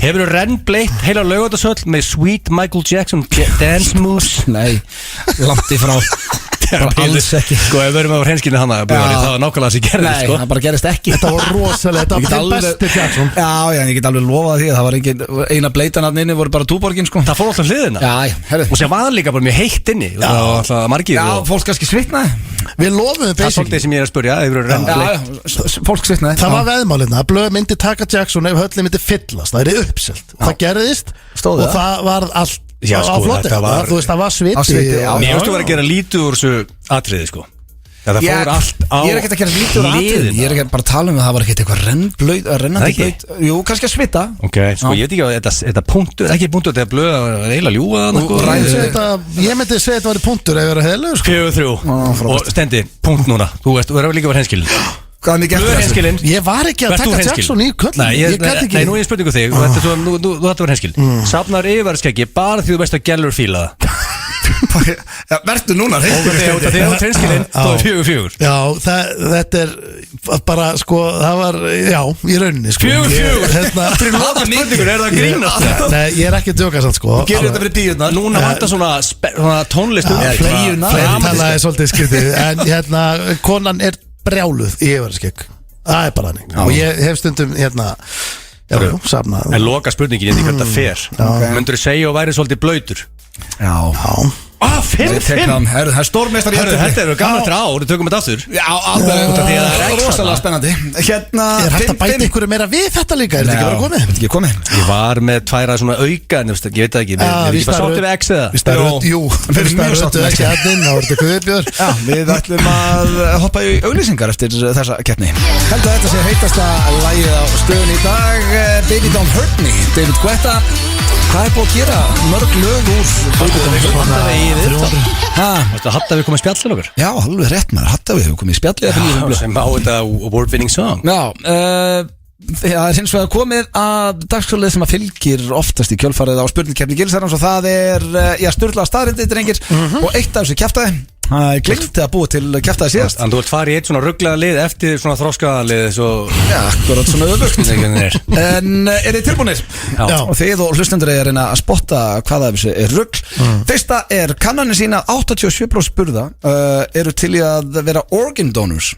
Hefur þú rennbleitt heila Laugardalshöll með Sweet Michael Jackson dance moves? Nei, langt í frá. Bara alls ekki. Sko, ef við erum á hreinskilni hana Björn, það var nákvæmlega það sem gerði Nei, sko. það bara gerist ekki. Þetta var rosalega, þetta Ég get var alveg- besti Jackson Já, ég get alveg lofað því að það var engin, eina bleitan hann inni voru bara túborgin, sko. Það fór alltaf hliðina Já, herru. Og sem var líka bara mjög heitt inni Og það var alltaf margir Já, og fólk kannski svitnaði. Við lofum Það er basically svolítið sem ég er að spurja Hefur þú Já, rennbleitt fólk svitnaði. Það var veðmálina að blöð myndi taka Jackson ef höllin myndi fyllast, það er uppselt Það gerðist Stóð og það? það var allt Já, á sko, floti þetta var- Þú veist, það var Á sviti, sviti já. Mér veist þú var að gera lítið úr þessu atriði sko Það fór allt á Ég er ekkert að gera lítur á atriðin. Ég er ekki bara að tala um að það var ekkert eitthvað rennandi Ekki? blöyt. Jú, kannski að svita. Ok, sko ég veit ekki að þetta punktur Ekki punktur, þetta er blöð að eiginlega ljúga þarna, sko. Ég myndi segja þetta var í punktur ef ég verið heilugur sko. 4-3 frábært. Og Stendi, punkt núna Þú verður líka að vera henskilin Hvað er mikið Blöð eftir þessu? henskilin Ég var ekki að taka Jackson í köllin Nei, Ég gæti ekki nei, nú er ég spurningu þig og þetta er svo- Þú ætti að vera henskilin Safnar yfirverðskeggi bara því þú veist að gælur fíla Já, verður núna það Og þegar þú ert henskilin Þá er 4-4 Já, þetta er bara sko, það var, já, í rauninni sko. 4-4 Hérna- Þetta er loka spurningur, er það að grínast? Nei, ég er ekki að djóka sann sko Gerir þetta fyrir píunar? Núna vantar svona tónlist Fleirtalaði svolítið skrítið En hérna, konan er brjáluð í yfirskegg Það er bara hannig Og ég hef stundum, hérna Já, safnað En loka spurningin, ég veit ekki hvernig það fer Myndur þú segja og væri svolítið blöytur? Já. 5-5 Það er stórmeistar í Þetta eru gaman eftir ár, við tökum þetta aftur. Já, alveg rosalega spennandi. Hérna Er hægt að bæta ykkur meira við þetta líka? Er þetta ekki bara komið? Þetta ekki komið Ég var með tværa svona auka, ég veit það ekki. Við ekki bara sáttu við X eða? Við stærðu ekki aðinn, þá er þetta Guðbjörn. Já, við ætlum að hoppa í auglýsingar eftir þessa keppni. Held að þetta sé heitasta lagið á stöðun í dag, Baby Don't Hurt Me, David Guetta. Hvað er búið að gera? Mörg lög úr Hatta við komið spjallið okkur. Já, alveg rétt maður, Hatta við komið spjallið sem á þetta award-winning song. Já, það er hins vegar komið að dagskrálið sem að fylgir oftast í kjölfarið á spurningkeppni Gilsarans og það er, sturla staðrindið, drengir, og eitt af þessu kjaftaði. Það glemti að búa til kjaftaði síðast. Þannig þú ert farið í eitt svona rugglaða lið eftir svona þroskaða lið svo... Já, akkurat svona öfugt. En er þið tilbúinir? Já. Og þið og hlustendur er að reyna að spotta hvaða af þessu er rugl. Fyrsta er kannanin sína 87% spurða eru til í að vera organ donors.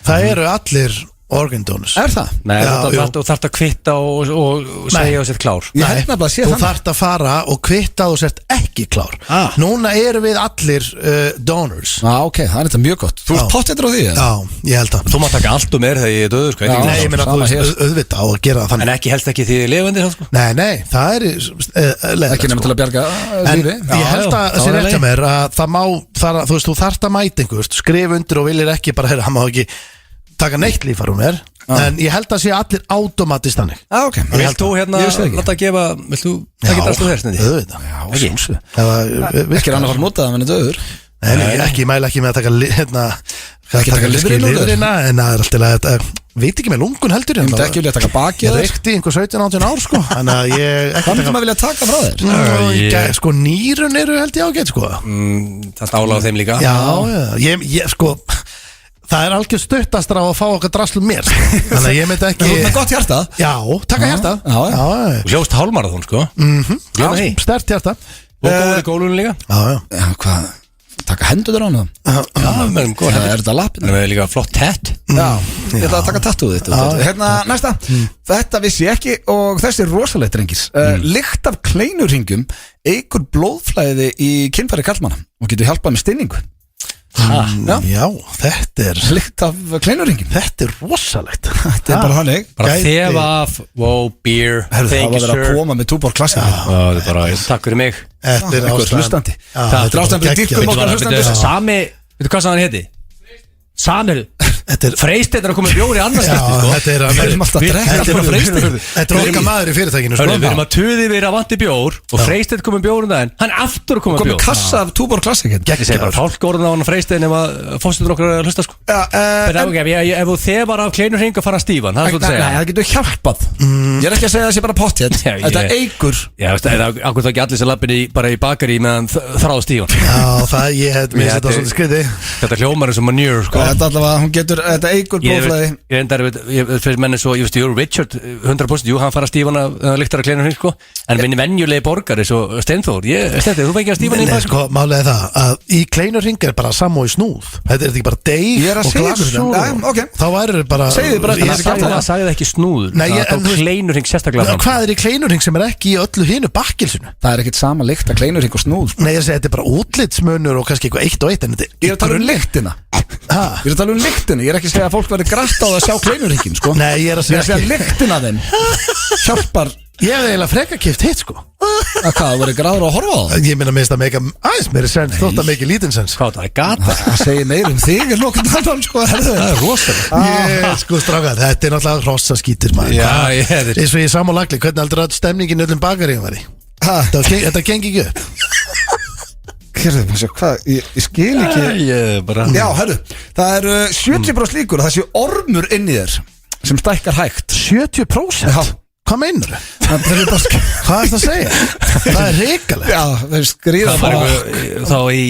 Það eru allir organ donors. Er það? Nei, þú þarft að kvitta og segja og sett klár. Ég held nefnilega að sé Þú þannig. þarft að fara og kvitta og sért ekki klár. Núna eru við allir donors. Ok, það er þetta mjög gott. Þú ert pottettur á því? Já, ég held að Þú mátt taka allt meir þegar ég er döður, sko. Nei, ég meina, þú veist, auðvitað á að gera það þannig. En ekki helst ekki því lifandi, sko. Nei, það er Ekki nefnilega til að bjarga En lífi. ég held að það sé rétt hjá mér að það má, þú veist, þú þarft að mæta einhver, skrif undir og viljir ekki bara, hann má ekki taka neitt lífar um mér. En ég held að sé allir automatist þannig. Ok. Vilt þú hérna láta að gefa, vilt þú ekki drast þú þér sniði? Auðvitað. Já, sjálfsög. Ekki er annað að fara að nota það, menn er döður. Ég mæla ekki með að taka Ekki taka lifrina, en það er alltaf að veit ekki með lungun heldur. Ég myndi ekki vilja taka bakið Ég þér. reykti einhver 17-18 ár, sko. Þannig að ég Hvað myndum að vilja taka frá þér? Sko, nýrun eru held ég ágætt, sko. Það stála á þeim líka. Já, ég sko það er algjör stuttastra á að fá okkar draslu mér, sko. Þannig að ég myndi ekki Þú ert með gott hjarta. Já, taka hjartað. Já. Þú hljóst hálfmarathon, sko. Sterkt hjarta. Og góður í gólunum líka. Já, hvað? Taka hendur á hana? Já, með góð hendur. Er þetta lappin? Það er líka flott tett. Já, ég ætla að taka tattooð þitt. Hérna, næsta. Þetta vissi ég ekki og þessi er rosalegt, drengir. Lykt af kleinurringjum eykur blóðflæði í kynfæri karlmanna og getur hjálpað með stinningu. Já, þetta er Lykt af kleinurringjum. Þetta er rosalegt. Þetta er bara hannig. Bara þefa af, wow, beer, Það thank you var verið að sir. koma með Tuborg Classic. Það er bara, takk fyrir mig. Þetta er Eitthvað ástæðan. hlustandi. Þetta er ástæðan fyrir dýrkum okkar hlustandi. Sami, veitu hvað hann heiti? Sami, Þetta er Freysteinn er að koma bjóri annars skipti, sko. Þetta er Við erum alltaf að drekka Þetta bara Freysteinn. er okkar maður í fyrirtækinu, sko. Hörru, við erum að tuði við að vanti bjór og Freysteinn komið bjór um daginn. Hann er aftur að koma Komið bjór. kassa af Tuborg Classic. Ég segi bara fálkórun á hann Freysteinn ef að fórsetur okkur að hlusta, sko. Ef þú þefar af kleinurhring og fara að stífan, það er svo að segja. Nei, það getur hjálpað. Ég er ekki að segja að það sé bara pottjett. Þetta eykur. Já, veist, akkur það ekki allir sem lappin bara í bakari meðan þráð stífan. Já, það, ég hef mér þetta svolítið skriði. Þetta hljómar eins og manure, sko. Þetta allavega, hún getur, þetta eykur blóðflæði. Ég endar, fyrir menni svo, ég veist, Richard, 100%, jú, hann fara að stífana lyktar að kleinurhring, sko. En minni venjulegi borgari, svo Steinþór, Steinþór, þú fengið að stífana í það, sko, málega er það að í kleinurring er bara samói snúð. Þetta er ekki bara Ég deig er að og segja ykkur glasur. þetta. Ok. Þá væri bara Segðu bara Ég þetta. sagði Það sagði ekki snúður, Nei, það en þú veist- kleinurhring sérstaklega fram. Hvað er í kleinurring sem er ekki í öllu hinu bakkilsinu? Það er ekkert sama lykt að kleinurring og snúð. Nei, ég segi, þetta er bara útlitsmunur og kannski eitthvað eitt og eitt, en þetta Ég er að tala um lyktina. Ha? Ég er að tala um lyktina. Ég er ekki að segja að fólk verði grætt á það að sjá kleinurringin, sko. Nei, ég er að segja ekki. lyktina þeim hjálpar. Ég hef eiginlega freka kipt hitt, sko. Að hvað, þú verður gráður að horfa á það? Ég minna minnst að meika aðeins meiri sens, þótt að meiki lítinn sens. Hvað, það er gata? Það segir meir um þig en nokkuð annan, sko. Það er rosalega. Ég, sko, strákar, þetta er náttúrulega hrossaskítir, maður. Já, Hvað- ég er eins og ég sá á lagli, hvernig heldur að stemningin öllum bakaríum var í? Þetta gengi ekki upp. Hvað, ég skil ekki. Já, hörru, það eru 70% líkur að það sé ormur inn í þér sem stækkar hægt. 70%? Já. Hvað meinar þau? Það er bara Hvað er það að segja? Það er reikalegt. Já, það er skrýða Það var einhver, þá í,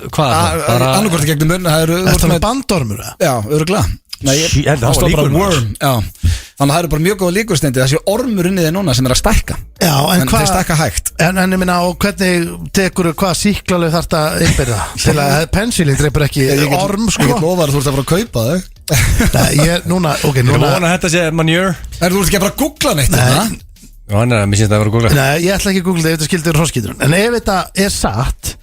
hvað er það? Bara, annarkvort í gegnum munn. Það eru Er það með bandormur? Já, öruglega. Nei, Shit, það var stóð bara líkur, maður. worm. Já. Þannig að það eru bara mjög góða líkursteindi. Það sé ormur inn í þér núna sem er að stækka. Já, en En hvað? þeir stækka hægt. En ég minna, og hvernig tekur hvað síklarlega þarf þetta að innbyrða? Til að pensilin dreipur ekki orm, Ég sko. get lofa að þú ert að fara að kaupa þau. Nei, ég, núna, ok, ég núna. vona að þetta sé manure. Þú ert ekki að fara að googla neitt Nei. hérna? Já, hann er að mér syns það að vera að googla. Nei, ég ætla ekki að googla þetta skildur hroskítur. En ef þetta er satt,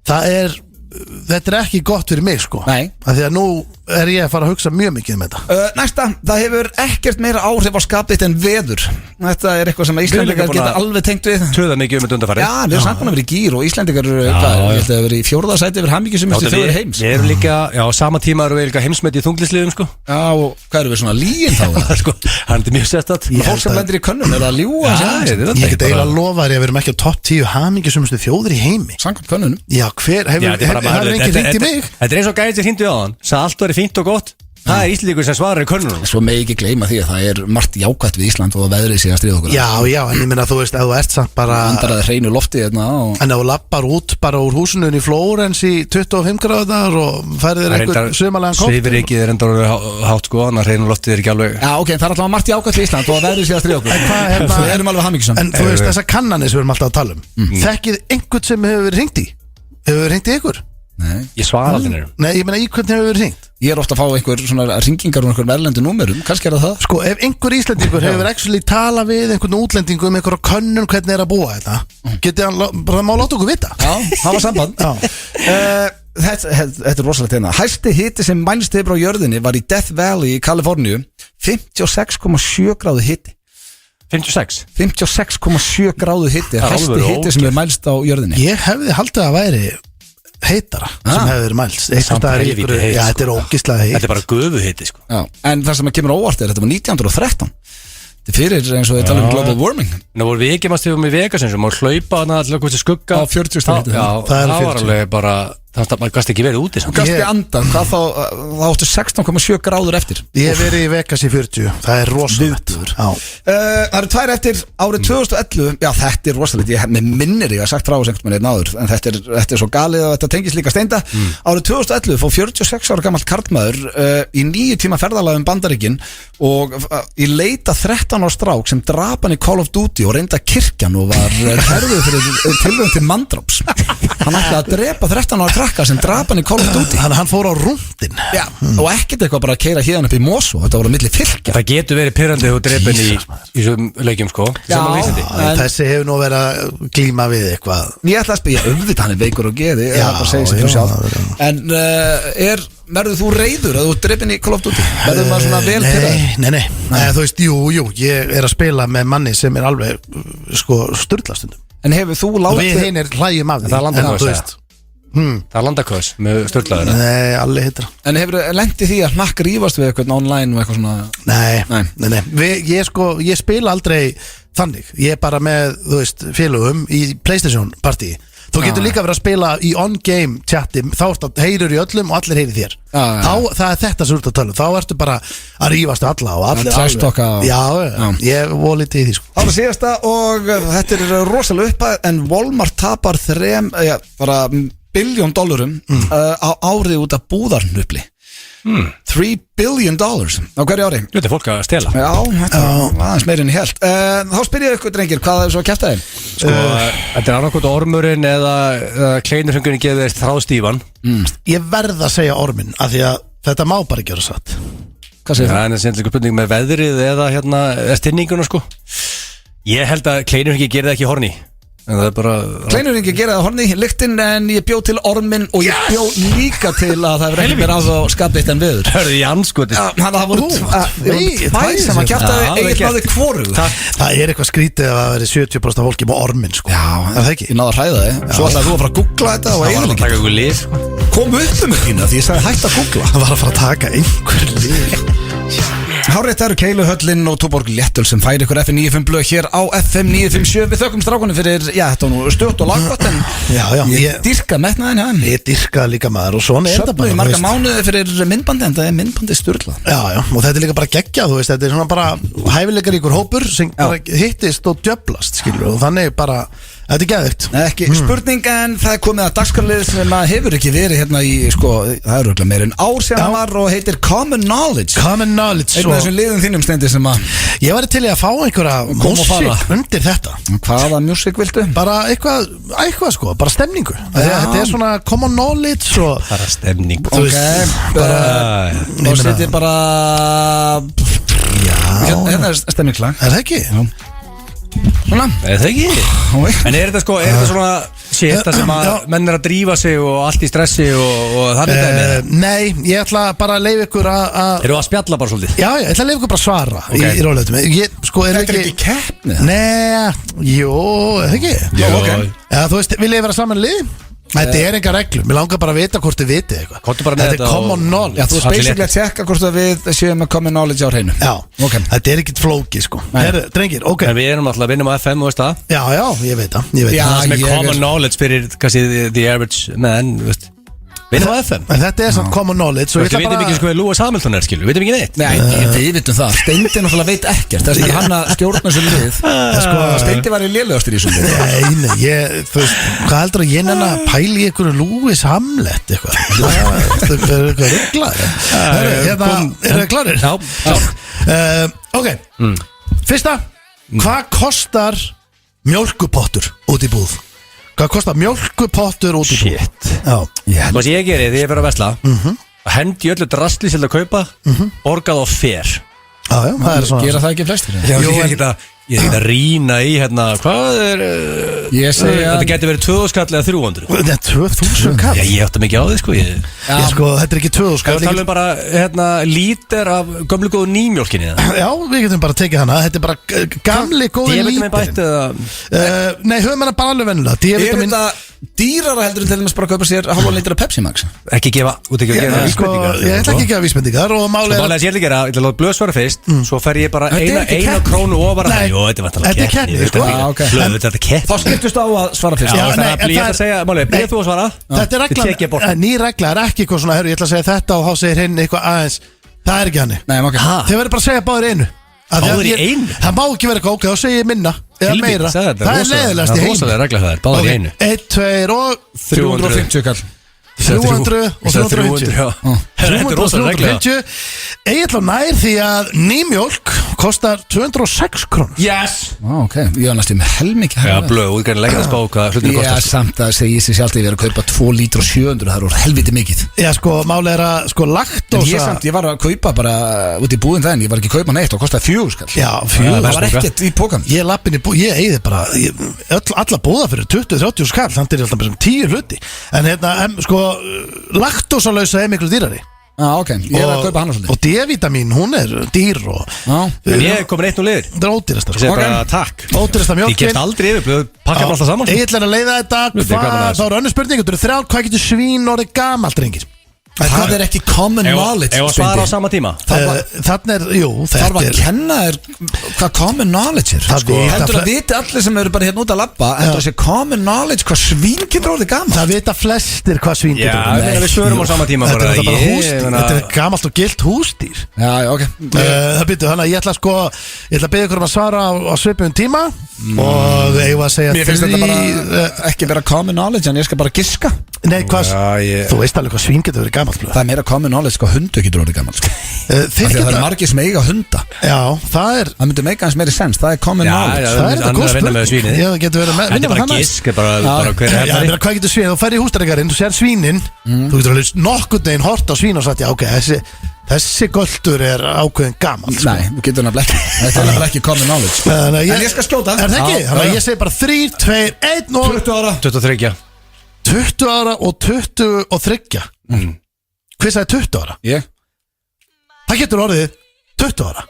Þetta er ekki gott fyrir mig sko. Nei. Af því að nú er ég að fara að hugsa mjög mikið þetta. Næsta, það hefur ekkert meira áhrif á skapið en veður. Þetta er eitthvað sem Íslendingar geta alveg tengt við. Töða mikið þetta undanfarið. Já, við erum samt búin að vera í gír og Íslendingar ég held að vera í 4. sæti yfir hamingjusumustu þjóðir heims. Við erum líka, á sama tíma erum við líka heimsmet í þunglisliðum sko. Já, og hvað erum við svona lígin þá? Sko, hann er mjög sérstætt. Fólk sem lendir í könnun er að ljúga. Ég get eiginlega lofa þér að við erum ekki á topp 10 hamingjusumustu þjóðir í heimi. Samkvæmt könnunum. Já, hefur enginn hringt í mig? Þetta er eins og gæðið sem hringdi á hann, sagði allt verið fínt og gott. Það er Íslendingur sem svarar í könnunum. Svo megi ekki gleyma því að það er margt jákvætt við Ísland og veðrið sé að stríða okkur. Já, en ég minna þú veist, ef þú ert samt bara andaraði hreinu lofti hérna en ef þú lappar út bara úr húsinu í Flórens í 25 gráðar og færðir einhver sumarlegan kopp. Svifrikið er enda hátt sko, en hreinu loftið er ekki alveg. Já, ok, það er alltaf margt jákvætt við Ísland og veðrið sé að stríða okkur. Við erum alveg hamingjusam. En þú veist þessar kannanir sem við erum alltaf að tala þekkið einhvern sem hefur verið hringt í? Hefur verið hringt í ykkur? Nei. Ég svara aldrei neirum. Nei, ég meina í hvernig hefur verið hringt? Ég er ofta að fá einhver svona hringingar og einhver verðlendu númerum, kannski er það. Sko, ef einhver Íslendingur hefur actually talað við einhvern útlendingu einhverja könnun hvernig er að búa þetta getið hann, bara má láta okkur vita. Já, það var samband. Þetta er rosalegt hérna. Hæsti hiti sem mælst hefur á jörðinni var í Death Valley í Kaliforníu 56,7 gráðu hiti. 56,7 gráðu hiti er hæsti hiti sem er mælst á jörðinni. Ég hefði haldið að væri heitara sem hefur verið mælst. Já, þetta er ógeðslega heit. Þetta er bara gufu hiti sko. Já, en það sem kemur óvart er þetta var 1913. Þetta er fyrir eins og við talum global warming. Nú voru við ekki maður stífum í Vegas eins og maður hlaupa hana til að koma til skugga á 40 stund. Já, það var alveg bara þannig að maður gæsti ekki verið úti samt. Gæsti andan, hvað þá áttu 16,7 gráður eftir. Ég hef verið í Vegas í 40. Það er rosalegt. Það eru 2 eftir árið 2011. Já, þetta er rosalegt. Mér minnir ég að sagt frá þessu einhvern veginn áður, en þetta er svo galið og þetta tengist líka steinda. Árið 2011 fór 46 ára gamall karlmaður í 9 tíma ferðalag Bandaríkin og í leita 13 ára strák sem drap hann í Call of Duty og reynda kirkjan og var herðuð fyrir tilraun til manndráps. Hann ætlaði að drepa 13 ára krakka sem drap hann í Call of Duty. Hann fór á rúndin. Já, og ekkert eitthvað bara að keyra hérna upp í Mosó. Þetta voru á milli fylgja. Það getur verið pirrandi og drepin í þessum leikjum sko. Já, þessi hefur nú verið að glíma við eitthvað. Ég ætla að spyrja, auðvitað hann er veikur og geði. En verður þú reiður að þú drepin í Call of Duty? Verður maður svona vel pirraður? Nei, þú veist, jú, ég er að spila með manni sem er alveg sko sturlastundum. En hefur þú látið? Við hinn er hlægjum af því. Það er landaköðs. Það er landaköðs með sturlaður. Nei, allir hittar. En hefur lendið því að hnakk rífast við eitthvað online og eitthvað svona? Nei. Ég spila aldrei þannig. Ég er bara með, þú veist, félögum í PlayStation party. Þú getur líka verið að spila í on-game chati. Þá heyrur í öllum og allir heyri þér. Það er þetta sem þú ert að tala. Þá ertu bara að rífast alla og allir alveg. Já, ég var litið í því sko. Það var síðasta og þetta er rosalega upphæð. En Walmart tapar $3 billion á árið út af búðarnupli. $3 billion á hverju ári. Þetta er fólk að stela. Já, þetta er aðeins meirinn í held. Þá spyr ég ykkur drengir, hvað er svo að kæfta þeim? Sko, þetta er annarkot ormurinn eða kleinurhungurinn gefið þér þráðstífan. Ég verð að segja orminn af því að þetta má bara gera satt. Hvað segir það? Það er sérlega spurning með veðrið eða stinninguna sko. Ég held að kleinurhungi gerir það ekki horni. En það er bara Kleinurringi gera það horni lyktin en ég bjó til orminn og ég bjó líka til að það verður ekki meira á skapið en viður. Hörðu í anskotis. Það voru tvær sem að kjaftaði eigin náði hvoru. Það er eitthvað skrítið að það veri 70% af fólki með orminn sko. Já, það ekki. Ég náði að hræða þig. Svo ætlaði þú að fara að googla þetta og eiginlega taka einhver lið. Kom upp mig hérna því ég sagði hætt að googla. Það var að fara að taka einhver lið. Hárrétt eru Keiluhöllin og Túborg Léttöl sem færi ykkur FM 95 blöð hér á FM 957. Við þökkum strákunum fyrir, þetta var nú stjórn og laggott en ég dyrka metnaðin hjá þeim. Ég dyrka líka maður og svona er þetta bara. Söfnuði marga mánuði fyrir myndbandi en það er myndbandi sturla. Já, og þetta er líka bara geggjað, þú veist, þetta er svona bara hæfileikar ykkur hópur sem bara hittist og djöblast, skilur, og þannig bara þetta er geðvikt. Ekki spurning en það er komið að dagskrárlið sem hefur ekki verið hérna í, sko, það eru örugglega meira en ár síðan var og heitir Common Knowledge. Common Knowledge. Einn af þessum liðum þínum Steindi sem að ég væri til í að fá einhverja músík undir þetta. Hvaða músík viltu? Bara eitthvað sko, bara stemningu. Þetta er svona Common Knowledge og bara stemning. Ok, og setjir bara hérna er stemningslag. Er það ekki? Svona. Er það ekki? En er þetta sko, er þetta svona shit það sem að menn að drífa sig og allt í stressi og þannig dæmi? Nei, ég ætla bara að leyfa ykkur að Eru að spjalla bara svolítið? Já, ég ætla að leyfa ykkur bara að svara í róleitum sko, Þetta er ekki keppni? Nei, jú, ekki Jú, okay. Já, þú veist, vil ég vera saman lið? Þetta er enga reglur, mér langar bara að vita hvort þið vitið eitthvað Þetta er common knowledge Já, þú veist basically að tjekka hvort við séum að common knowledge á hreinu Já, þetta er ekkit flóki sko Herru, drengir, ok En við erum alltaf að vinna á FM, þú veist það? Já, ég veit það Já, Það sem er ég common knowledge fyrir kannski the average man, þú veist Við erum á FM En þetta er svona common knowledge Við veitum ekki sko hvað Lewis Hamilton er, skilur, við veitum ekki neitt Nei, við vitum það Steindi náttúrulega veit ekkert Þess vegna hann að stjórna sem lið Steindi var í lélegastur í þessum lið Nei, þú veist, hvað heldur að ég nenni að pæla í einhverju Lewis Hamlet eitthvað Það er eitthvað rugglaði Hérna, eru þið klárir? Já Ok, fyrsta Hvað kostar mjólkupottur út í búð? Hvað kostar mjólkupottur út í búð? Shit Já, Það sem ég geri þegar ég fer að vesla að hendi öllu drastli sem það kaupa borgað á fer það er svona Gera það ekki flestir? Já, ég er ekki að rýna í hérna hvað er Ég segi að þetta getur verið 2 skall eða 300 Þetta er 2000 kall Já, ég átti mikið á því sko ég sko, þetta er ekki 2000 Skal við tala um bara hérna lítir af gömlu góðu nýmjólkinni Já, við getum bara tekið hana Þetta er bara gamli góði D-vitamin bætt eða Nei, höfum hana bara alveg vennulega Er D-vitamin þetta dýrara heldur en til dæmis bara að kaupa sér hálfa litur af Pepsi Max? ekki gefa út ekki að gefa sko, ég ætla ekki að gefa vísbendingar og máli Svo málega sem ég ætla að gera, ég ætla að láta blöðsvara fyrst Svo fer ég bara Þetta er ekki eina keppni. krónu ofar Nei, Jó, þetta er þetta er vantilega keppni, sko. Já, ok. Þetta er keppni Þá skiptust á að svara fyrst Já, Já, nei, þannig að en ég það ætla að segja, málega, Nei. byrja þú að svara Þetta er Þið tekið bort. ný regla er ekki eitthvað svona, herru, ég ætla að segja þetta og þá segir hinn eitthvað aðeins Það er ekki hann Nei, ok Ha? Þið verður bara að segja báður einu Báðir í einu? Það má ekki vera eitthvað, ok, þá segir ég minna Eða Helvíti, meira, sagði þetta, það er rosalega- leiðilegast það í er heim rosalega regla það er, báðir í einu 1, 2 og 350 kall 300 og 350 já. Þetta er rosalega regla 350 Egil á nær því að nýmjólk kostar 206 krónur Yes Ok, ég var næstum helmikið Já, blöð, útgæðin að spá hvað hlutin Já, kostar samt að segja sér sjálf að ég verið að kaupa 2 lítur og 700 Það er helviti mikið Já, sko, máli er að, sko, En laktósa ég var að kaupa bara út í búðin þenn Ég var ekki að kaupa neitt og kostaði 4 skall Já, Já, fjögur Það var ekkert í pókan Ég lappin í búð, ég eigði bara alla búða fyrir 20-30 skall Þannig er alltaf bara sem 10 hluti En hérna, sko, laktósalausa er miklu dýrari Já, ok, ég er að kaupa hana svolítið Og D-vitamin, hún er dýr og Já, En ég er komin eitt nú liður Það er ódýrasta, Ég segi sko bara takk Ódýrasta Ég mjólkin kemst aldrei yfir blöð, pakka bara alltaf saman Egil er að leiða þetta Þetta er gaman að þessu. Þá er önnur spurning, þetta eru 3 Hvað getur svín orðið gamalt, drengir? það er ekki common knowledge Ef að svara á sama tíma Þannig er, jú, Þarf að þetta er kenna þér hvað common knowledge er Það sko. vita Heldur að fle- viti allir sem eru bara hérna út að labba Heldur að sé common knowledge hvað svín getur orðið gaman Það vita flestir hvað svín Já, getur ég meina við svörum á sama tíma Þetta er bara, þetta bara ég húsdýr meina- Þetta er gamalt og gilt húsdýr Já, ok Það byrju, þannig að ég ætla sko Ég ætla að byrja ykkur um að svara á svipum tíma Og eigum að segja Mér finnst þetta bara þrý- ekki vera common knowledge en ég skal bara giska Nei, hvað, ég- þú veist alveg hvað svín getur verið gamalt blöð. Það er meira common knowledge hvað hundu getur orðið gaman sko. Þeir Af því að það geta er margir sem eiga hunda Já, það er Það myndi meika hans meiri sens, það er common Já, knowledge já. Það er hann þetta er góð að vinna með spurning svínið. Já, það getur verið með Þetta er bara gisk, bara hver er Já, ég hefnari meina, hvað getur svín? Þú færi í hústaregarinn, þú sér svínin Þú getur alveg nokkurn veginn hort á svín og sagt, já, ok, þessi göldur er ákveðin gamalt sko. Nei, þú getur nefnilega ekki Þetta er nefnilega ekki common knowledge Þannig að En ég skal skjóta. Er það ekki? Já, Þannig já. að ég segi bara 3, 2, 1 og 20 ára 23 20 ára og 23 Hver sagði 20 ára? Ég Það getur orðið 20 ára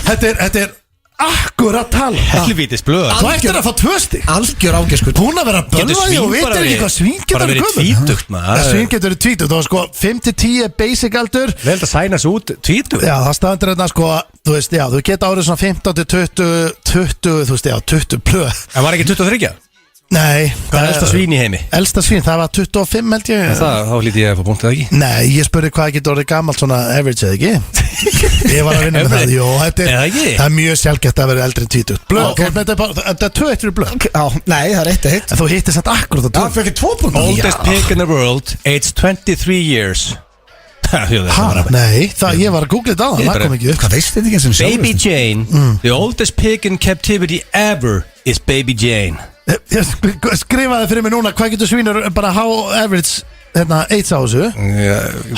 Þetta er akkurat tala Helvítis blöð Þú ættir að fá 2 stig Algjör ágæskur Búin að vera að bölva því og veitir ekki hvað svín getur Bara verið verið gömul. tvítugt maður Svín getur verið tvítugt Það var sko 5-10 er basic aldur Vel að sæna svo út tvítugt Já, það staðandir þetta sko Þú veist, já, þú geta árið svona 15-20 Þú veist, já, 20 plöð En var ekki 23? Nei Hvað er elsta svín í heimi? Elsta svín, það var 25 held ég Það, þá hlýtti ég að fá punktið ekki Nei, ég spurði hvað getur orðið gamalt svona average eða ekki Ég var að vinna með það, jú, þetta Eða ekki? það er mjög sjálfgett að vera eldri en 20 Blöð, Ok. þetta er 2-1 fyrir blöð Já, nei, það er eitt En þú hittir samt akkurat Já, að fyrir ekki 2 punktum Oldest pig in the world, aged 23 years Hæ, nei, það ég var að googla þetta á það, það kom ekki upp Hvað veist þetta ekki sem sjálfur? Baby Jane The oldest pig in captivity ever is Baby Jane Ég skrifaði fyrir mig núna, hvað getur svínur bara how average, hérna, AIDS á þessu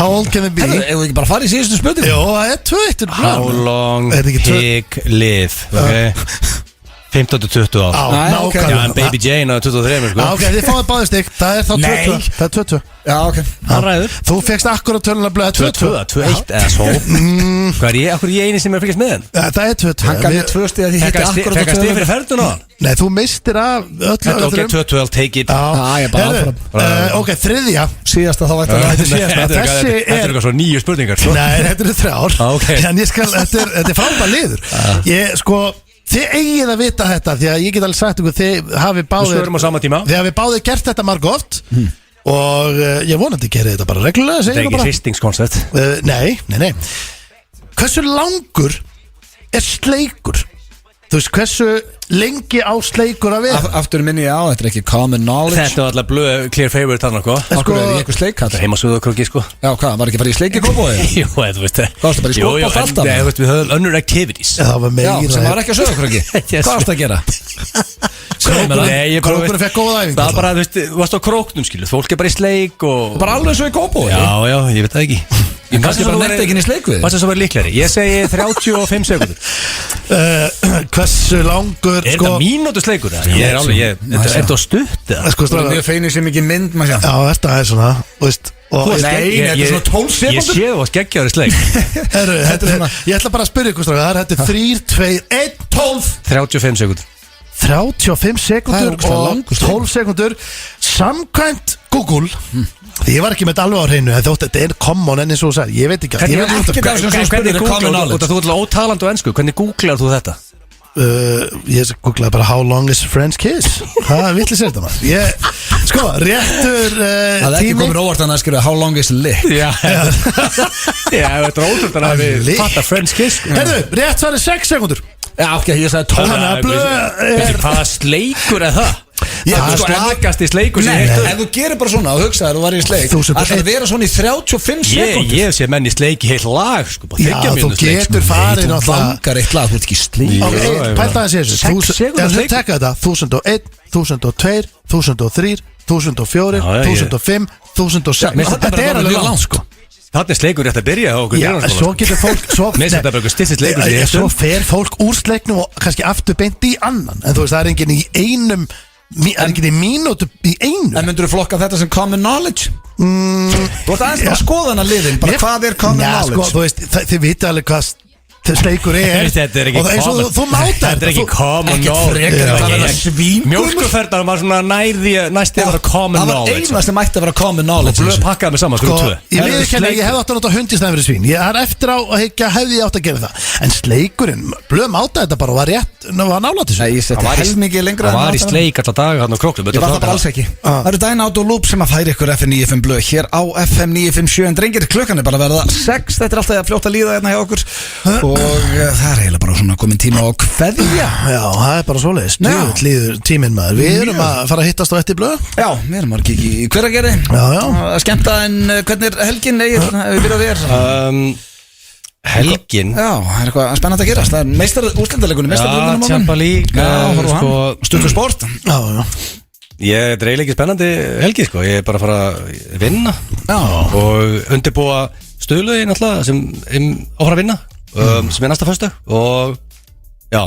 How old can it be? Hefur við ekki bara farið í síðustu spöldum? Jó, það er 2-1 fyrir How blöð long Er þetta ekki tvö- pig live okay? 15-20 ár Já, Nei, ok. Já, nákvæmlega. en Baby Jane á 23 sko. Já, ok, þið fáið báðið stig. Það er þá 2-2. Nei. Það er 2-2. Já, ok Hann ræður Þú fékkst akkurat tölulega blöða 2-2, 2-1 eða svo Hvað er ég, akkur er ég eini sem er að fylgjast með hann? Það er 2-2. Hann gaf mér 2 stig að því hitti akkurat Fekka stig fyrir ferðun á hann? Nei, þú mistir af öllu Ok, 2-2, I'll take it Já, ég bara Heyrðu, áfram. ok, þriðja. Síðasta þá vært Þetta er síðasta. Þetta Þessi er eitthvað svo 9 spurningar sko. Nei, þetta eru 3 Ah, ok. En ég skal, þetta er frábær liður Ég, sko, þið eigið að vita þetta því að ég get alveg sagt ykkur, þið hafi Við báðir svörum á sama tíma Þið hafi báðir gert þetta margóft og ég vonandi gerði þetta bara reglulega, Þetta segi er ég ekki bara hristingskoncept Nei Hversu langur er sleikur? Þú veist, hversu lengi á sleikur að vera? Aftur minni ég á, þetta er ekki common knowledge. Þetta var alltaf blöð clear favorite hann sko. Akkur er ég eitthvað sleikall. Þetta er heimasöðukröki sko. Já, hvað, var ekki að fara í sleiki kópói? Jú, þú veist það. Hvað varstu bara í skópa og alltaf? Nei, þú veist, við höfum önnur activities. Það var Já, meira sem var ekki að sögurkröki. Yes. Hvað varstu að gera? Nei, ég bara, Krókurinn fekk góða æfingu. það var bara, þú veist, þú varst á króknum skilu. Fólk er bara í sleik og Bara alveg svo í kópói? Já, ég veit það ekki. Ég kannski bara netta ekki inn í sleik við. Hvað sem svo verið líklegri? Ég segi 35 sekundur. Hversu langur Er þetta mínútu sleikur? Ég er alveg, er þetta stutt eða? Sko, Það er strákar, mjög feinir sem ekki mynd, maður sjá. já, þetta er svona, þú veist og Nei, þetta er svona 12 Ég sekúndur. sé þú að skeggjaður í sleik. Herru, Þetta er svona- ég ætla bara að spyrja ykkur strákar, þetta er 3, 2, 1, 12 35 sekundur. 35 Það er sekundur ógeðslega og langur 12 sekundur samkvæmt Google því ég var ekki með þetta alveg á hreinu en þótt þetta er common en eins og þú sagði, ég veit ekki allt. Ég veit ekki það sem Hvernig spurður er common googlar knowledge. þú? Þú ert ótalandi á ensku. Hvernig googlar þú þetta? Ég googlaði bara how long is French kiss það vill sér þetta maður ég, sko, réttur Það er ekki tími komin óvart að það skrifa how long is lick. Já, þetta er ótrúld að við Lick. fatta French kiss sko. Herru, rétt svarið 6 sekundur Já, ok, ég sagði 12. Þannig að blöð er Hvaða sleikur er það? Já, Það er sko, slagast í sleikur sem Nei, ég ef þú gerir bara svona og hugsaður og var í sleik, 1001. ætlar að vera svona í 35 sekundur. Ég sé menn í sleik í heilt lag sko, bara Já, 30 þú mínútur sleik, getur sko. farið Þú náttúrulega vangar eitt lag, þú ert ekki í sleik. Já, Ok, já, já. pælta þessi þessu 6 sekúndur Þú leikur. tekka þetta 1001, 1002, 1003 1004, Já, já, ég- 1005 1006 mér finnst Þetta bara er alveg mjög langt sko Þarna er sleikur rétt að byrja á okkur Já, grunnskóla, svo sko. getur fólk svo, Mér finnst þetta bara eitthvað styttist leikur sem ég hef Svo stund. fer fólk úr sleiknum og kannski aftur beint í annan En þú veist, það er enginn í einum Það er enginn í mínútu í einum En myndur þú flokka þetta sem common knowledge? Þú ert aðeins bara að skoða hana liðin, bara hvað er common Já, sko, knowledge? þú veist, þið viti alveg hvað sleikur er Þetta er ekki Og eins og common. þú mátar Þetta er ekki common Ekkert knowledge. frekar en að vera Ég- svíngur. Mjólkurferðar var svona nærði næst að vera common Það var knowledge eina sem ætti að vera common knowledge. Blöð pakkaði mig saman, Sko, skrú 2 ég viðurkenni að ég hefði átt að nota hundisnæði fyrir svín Ég er eftir á að higgja hefði ég átt að gera það En sleikurinn, blöð máta þetta bara og var rétt var nálægt þessu Nei, ég seti helmikið lengra Það en var í átta. sleik alltaf daga hann á króklum Ég var það bara alls ekki. Það eru Dine Out og Loop sem að færi ykkur FM 95 blöð hér á FM 957 en drengir, klukkan er bara að verða 6. Þetta er alltaf að fljóta að líða hérna hjá okkur og það er eiginlega bara svona komin tíma á kveðja. Já, það er bara svoleiðis Já. Djöfull líður tíminn maður Við erum að fara að hittast á eftir blöð Já, við erum að kikið í Hveragerði. Já, já. Að skemmta en hvernig er helgin? Nei, við byrjum að vera. Helgin Já, það er eitthvað spennandi að gerast. Það er meistar úrslendalegunum, meistar Já, úrslendalegunum. Champa League Já, sko, Stundu sport. Já, já Ég dreif ekki spennandi helgi sko. Ég er bara að fara að vinna Já. og undirbúa stöðlögi náttúrulega sem áfram að vinna sem er næsta föstu og já,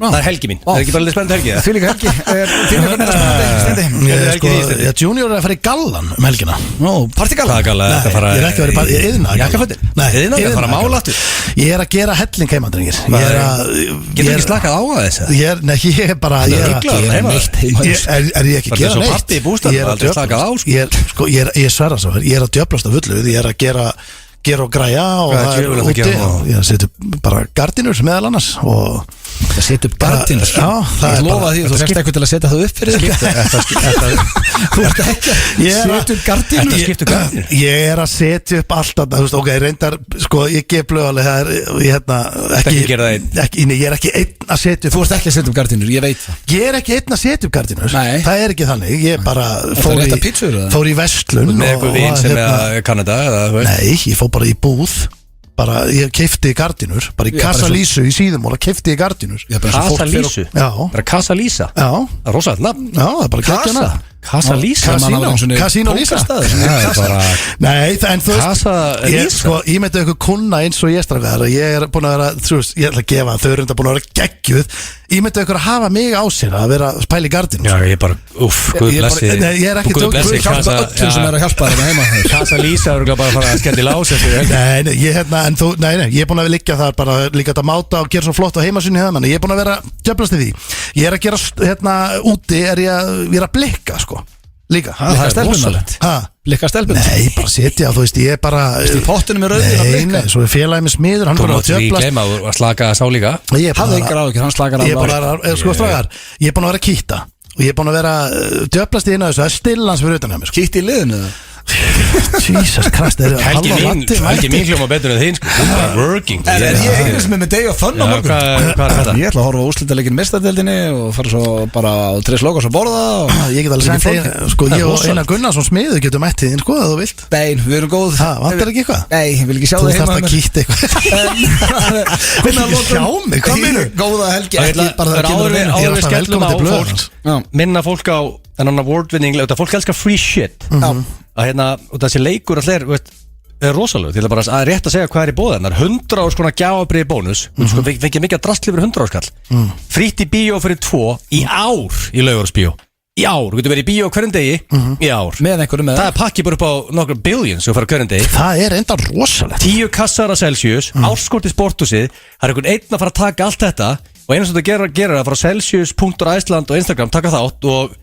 það er helgi mín. Það er ekki bara spennandi helgi Því líka helgi. Því líka hvernig er spennandi, Steindi? Ég, helgin í Íslandi. Junior er að fara í gallan helgina Nó, partígala. Það er gala Nei, að fara ég er ekki að vera í yðna Jakkafötin? Iðnaðar, að fara að mála aftur? Ég er að gera helling heima, drengir Ég er að Getur ekki slakað á að þess? Ég er bara Það er ég er að- ruglaður ég er heima. neitt heima. Er ég ekki að Það er gera svo neitt partí í bústaðnum, Ég er að aldrei slakað á, djöflast- sko. Ég sverra svo Ég er að djöflast af fullu Ég er að gera og græja og Hvað er það er djöfulegt að úti gera? og ég seti bara gardínur meðal annars og Það setja upp gardínur. Já, það Ég er lofa bara- því, þú fyrst eitthvað til að setja það upp fyrir þig. Þú ert ekki Ég er að að- setja upp gardínur. Þetta skiptu gardínur? Ég er að setja upp allt þarna, þú veist, ok, reyndar, sko, ég gef blöðaleg, það er, ég hérna, ekki gera það einn. nei, ég er ekki einn að setja Þú upp, ert ekki að setja upp gardínur, ég veit það. ég er ekki einn að setja upp gardínur, Nei. það er ekki þannig, ég bara fór rétta í, pizzur, eða? fór í vestlun Með eitthvað vin sem er að Kanada eða þú veist? nei, ég fór bara í búð, bara, ég keifti gardínur, bara í Já, bara Casa svo- Lísu í síðumóla, keifti gardínur, Já, bara eins og Casa fólk fer og- Lísu? já, Það er Casa Lísa? já, Það er rosalegt nafn já, það er bara Casa? geggjana, Casa Lisa Casino Lisa Nei, en þú Casa Lisa sko, ég meti ykkur kunna eins og ég strafgar ég búin að vera, þú veist, ég ætla að gefa þau eru búin að vera geggjuð ég meti ykkur að hafa mig á sér að vera að spæla í gardinu Já, ég bara, Guð blessi ég er ekki Guð blessi Öllum sem er að hjálpa þér heima Casa Lisa eru bara að fara að skella í lás Nei, ég er búin að liggja þar bara líka að máta og gera svo flott á heimasunni hefðan ég er búin að vera djöflast í því ég er að gera, úti er ég að blikka, sko líka Það er stelpunarlegt Blikka stelpunum Nei, bara setja, þú veist, ég er bara Í pottinu með rauðin að blikka Nei, svo er félagið með smiður Hann Þú bara mátt því gleyma að slaka sá líka Hafði yngar ákjör, hann slakar Ég er bara, sko strágar Ég er búin að vera að kýtta Og ég er búin að vera djöflast í einu þessu Það er stillans fyrir utan hjá mér, sko Kýtt í liðinu Jesus Christ Helgi mín hljóma betur en þín, sko Working Er ég einu sem er með day of fun á morgun? Hvað er þetta? Ég ætla að horfa á úrslitaleikin Meistaradeildinni og fara svo bara á 3 slókars að borða Ég get alveg sagt sko, ég og Einar Gunnarsson smiður getum mættið þín, sko, að þú vilt Nein, við erum góð Vantar ekki eitthvað? Nei, ég vil ekki sjá Þú það þarft heima að kýtta eitthvað Viltu ekki sjá mig? Hvað meinur? Góða helgi, ekki bara það kemur Ég er alltaf velkomin til blöð Minna fólk á þennan award-winning fólk elskar free shit og þessi leikur allir er rosalega, því það er rétt að segja hvað er í bóðan það er 100 árs konar gjáabrið bónus fengið mikið drastli fyrir 100 áskall frýtt í bíó fyrir 2 í ár í Laugarsbíó í ár, þú getur verið í bíó hverjum degi í ár með einhverju með það er pakki bara upp á nokkur billions og fara hverjum degi Það er enda rosalega 10 kassar að Celsius, árskort í sporthúsið það er einhvern einn að fara að taka allt þetta og einu sem þetta gera að fara á Celsius.Iceland og Instagram taka þátt og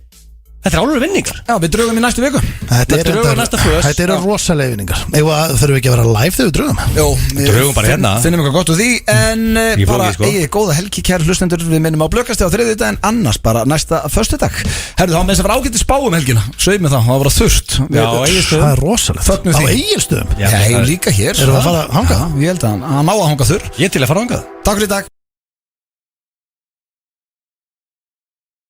þetta er álur vinningar Já, við drögum í næstu viku Þetta eru rosalega vinningar Þurfum við ekki að vera live þegar við drögum? Jó, drögum bara hérna Finnum eitthvað gott úr því En bara eigið góða helgi kæri hlustendur Við minnum á blökasti á 3. dag en annars bara næsta föstudag Herðu þá með þess að vera ágætti spá helgina Sveið með það var þurft Já, Egilsstöðum Það er rosalegt Á Egilsstöðum? Já, líka hér Erum við að fara að hanga? Ég held að hann á að hanga þurr Ég til að fara að hanga Takk fyrir í dag